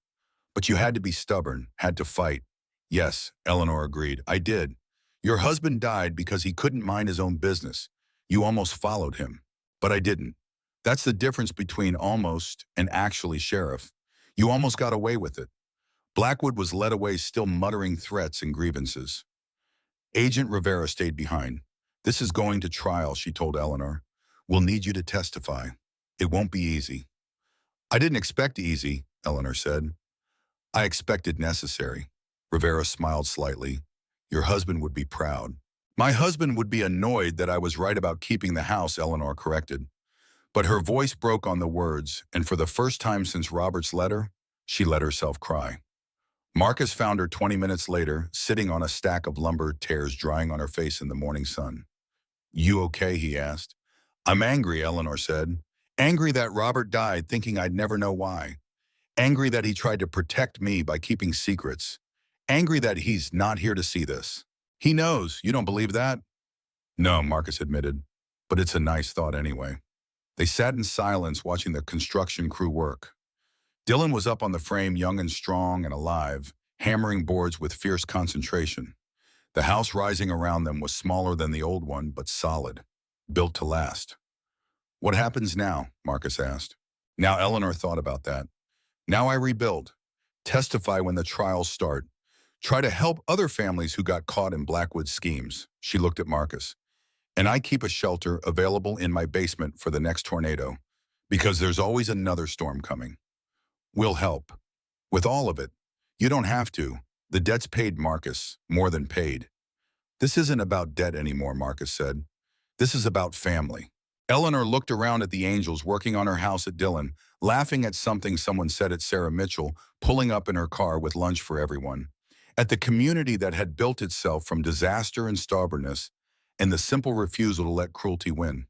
But you had to be stubborn, had to fight. Yes, Eleanor agreed. I did. Your husband died because he couldn't mind his own business. You almost followed him. But I didn't. That's the difference between almost and actually, Sheriff. You almost got away with it. Blackwood was led away still muttering threats and grievances. Agent Rivera stayed behind. This is going to trial, she told Eleanor. We'll need you to testify. It won't be easy. I didn't expect easy, Eleanor said. I expected necessary. Rivera smiled slightly. Your husband would be proud. My husband would be annoyed that I was right about keeping the house, Eleanor corrected. But her voice broke on the words, and for the first time since Robert's letter, she let herself cry. Marcus found her 20 minutes later, sitting on a stack of lumber tears drying on her face in the morning sun. You okay? He asked. I'm angry, Eleanor said. Angry that Robert died thinking I'd never know why. Angry that he tried to protect me by keeping secrets. Angry that he's not here to see this. He knows. You don't believe that? No, Marcus admitted. But it's a nice thought anyway. They sat in silence watching the construction crew work. Dylan was up on the frame, young and strong and alive, hammering boards with fierce concentration. The house rising around them was smaller than the old one, but solid, built to last. What happens now? Marcus asked. Now Eleanor thought about that. Now I rebuild. Testify when the trials start. Try to help other families who got caught in Blackwood's schemes. She looked at Marcus. And I keep a shelter available in my basement for the next tornado, because there's always another storm coming. We'll help. With all of it. You don't have to. The debt's paid, Marcus. More than paid. This isn't about debt anymore, Marcus said. This is about family. Eleanor looked around at the angels working on her house at Dillon, laughing at something someone said at Sarah Mitchell, pulling up in her car with lunch for everyone. At the community that had built itself from disaster and stubbornness, and the simple refusal to let cruelty win.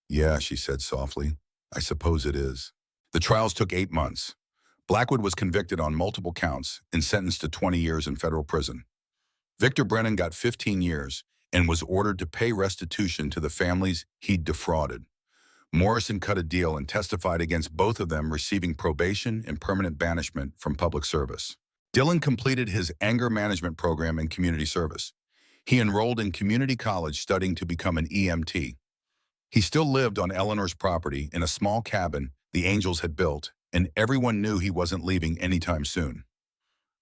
Yeah, she said softly. I suppose it is. The trials took 8 months. Blackwood was convicted on multiple counts and sentenced to 20 years in federal prison. Victor Brennan got 15 years and was ordered to pay restitution to the families he'd defrauded. Morrison cut a deal and testified against both of them, receiving probation and permanent banishment from public service. Dylan completed his anger management program in community service. He enrolled in community college studying to become an EMT. He still lived on Eleanor's property in a small cabin the Angels had built, and everyone knew he wasn't leaving anytime soon.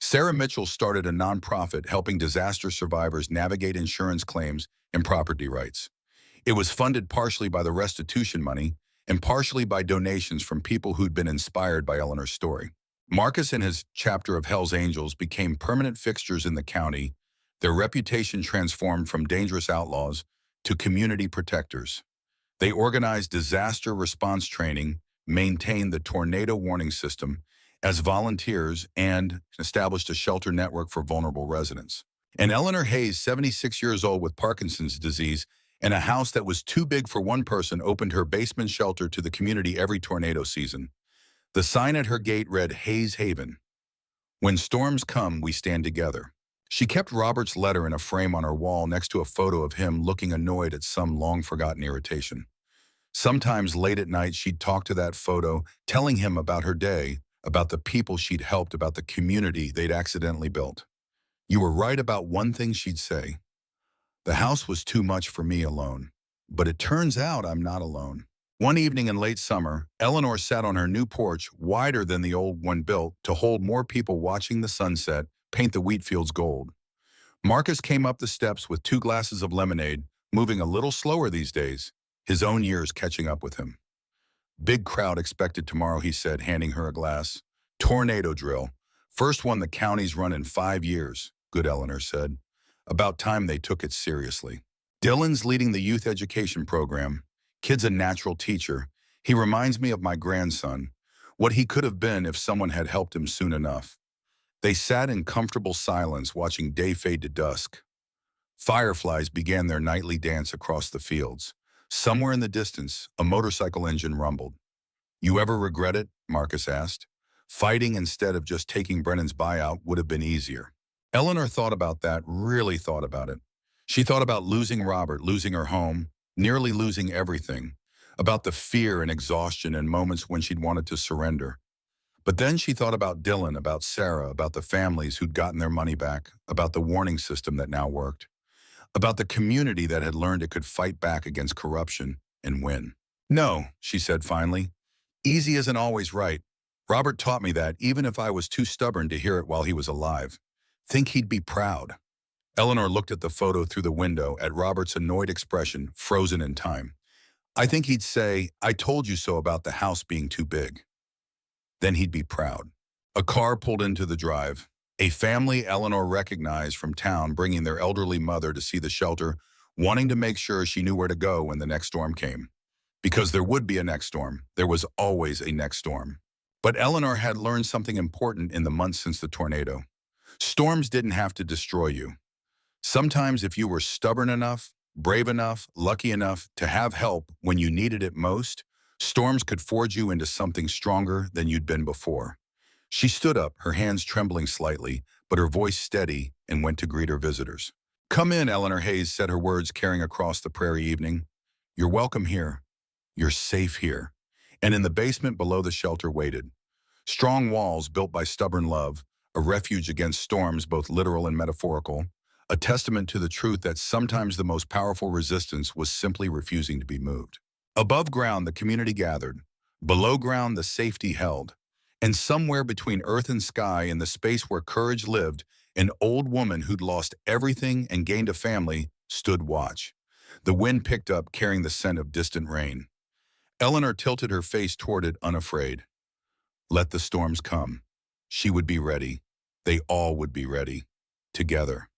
Sarah Mitchell started a nonprofit helping disaster survivors navigate insurance claims and property rights. It was funded partially by the restitution money and partially by donations from people who'd been inspired by Eleanor's story. Marcus and his chapter of Hell's Angels became permanent fixtures in the county, their reputation transformed from dangerous outlaws to community protectors. They organized disaster response training, maintained the tornado warning system as volunteers, and established a shelter network for vulnerable residents. And Eleanor Hayes, 76 years old with Parkinson's disease, and a house that was too big for one person, opened her basement shelter to the community every tornado season. The sign at her gate read, Hayes Haven. When storms come, we stand together. She kept Robert's letter in a frame on her wall next to a photo of him looking annoyed at some long-forgotten irritation. Sometimes late at night, she'd talk to that photo, telling him about her day, about the people she'd helped, about the community they'd accidentally built. You were right about one thing, she'd say. The house was too much for me alone. But it turns out I'm not alone. One evening in late summer, Eleanor sat on her new porch, wider than the old one built, to hold more people watching the sunset paint the wheat fields gold. Marcus came up the steps with 2 glasses of lemonade, moving a little slower these days, his own years catching up with him. Big crowd expected tomorrow, he said, handing her a glass. Tornado drill. First one the county's run in 5 years, good Eleanor said. About time they took it seriously. Dylan's leading the youth education program. Kid's a natural teacher. He reminds me of my grandson, what he could have been if someone had helped him soon enough. They sat in comfortable silence, watching day fade to dusk. Fireflies began their nightly dance across the fields. Somewhere in the distance, a motorcycle engine rumbled. You ever regret it? Marcus asked. Fighting instead of just taking Brennan's buyout would have been easier. Eleanor thought about that, really thought about it. She thought about losing Robert, losing her home, nearly losing everything. about the fear and exhaustion and moments when she'd wanted to surrender. But then she thought about Dylan, about Sarah, about the families who'd gotten their money back, about the warning system that now worked, about the community that had learned it could fight back against corruption and win. No, she said finally, easy isn't always right. Robert taught me that even if I was too stubborn to hear it while he was alive. Think he'd be proud. Eleanor looked at the photo through the window at Robert's annoyed expression, frozen in time. I think he'd say, I told you so about the house being too big. Then he'd be proud. A car pulled into the drive. A family Eleanor recognized from town bringing their elderly mother to see the shelter, wanting to make sure she knew where to go when the next storm came. Because there would be a next storm. There was always a next storm. But Eleanor had learned something important in the months since the tornado. Storms didn't have to destroy you. Sometimes if you were stubborn enough, brave enough, lucky enough to have help when you needed it most, storms could forge you into something stronger than you'd been before. She stood up, her hands trembling slightly, but her voice steady, and went to greet her visitors. Come in, Eleanor Hayes said, her words carrying across the prairie evening. You're welcome here. You're safe here. And in the basement below the shelter waited. Strong walls built by stubborn love, a refuge against storms both literal and metaphorical, a testament to the truth that sometimes the most powerful resistance was simply refusing to be moved. Above ground, the community gathered. Below ground, the safety held. And somewhere between earth and sky, in the space where courage lived, an old woman who'd lost everything and gained a family stood watch. The wind picked up, carrying the scent of distant rain. Eleanor tilted her face toward it, unafraid. Let the storms come. She would be ready. They all would be ready. Together.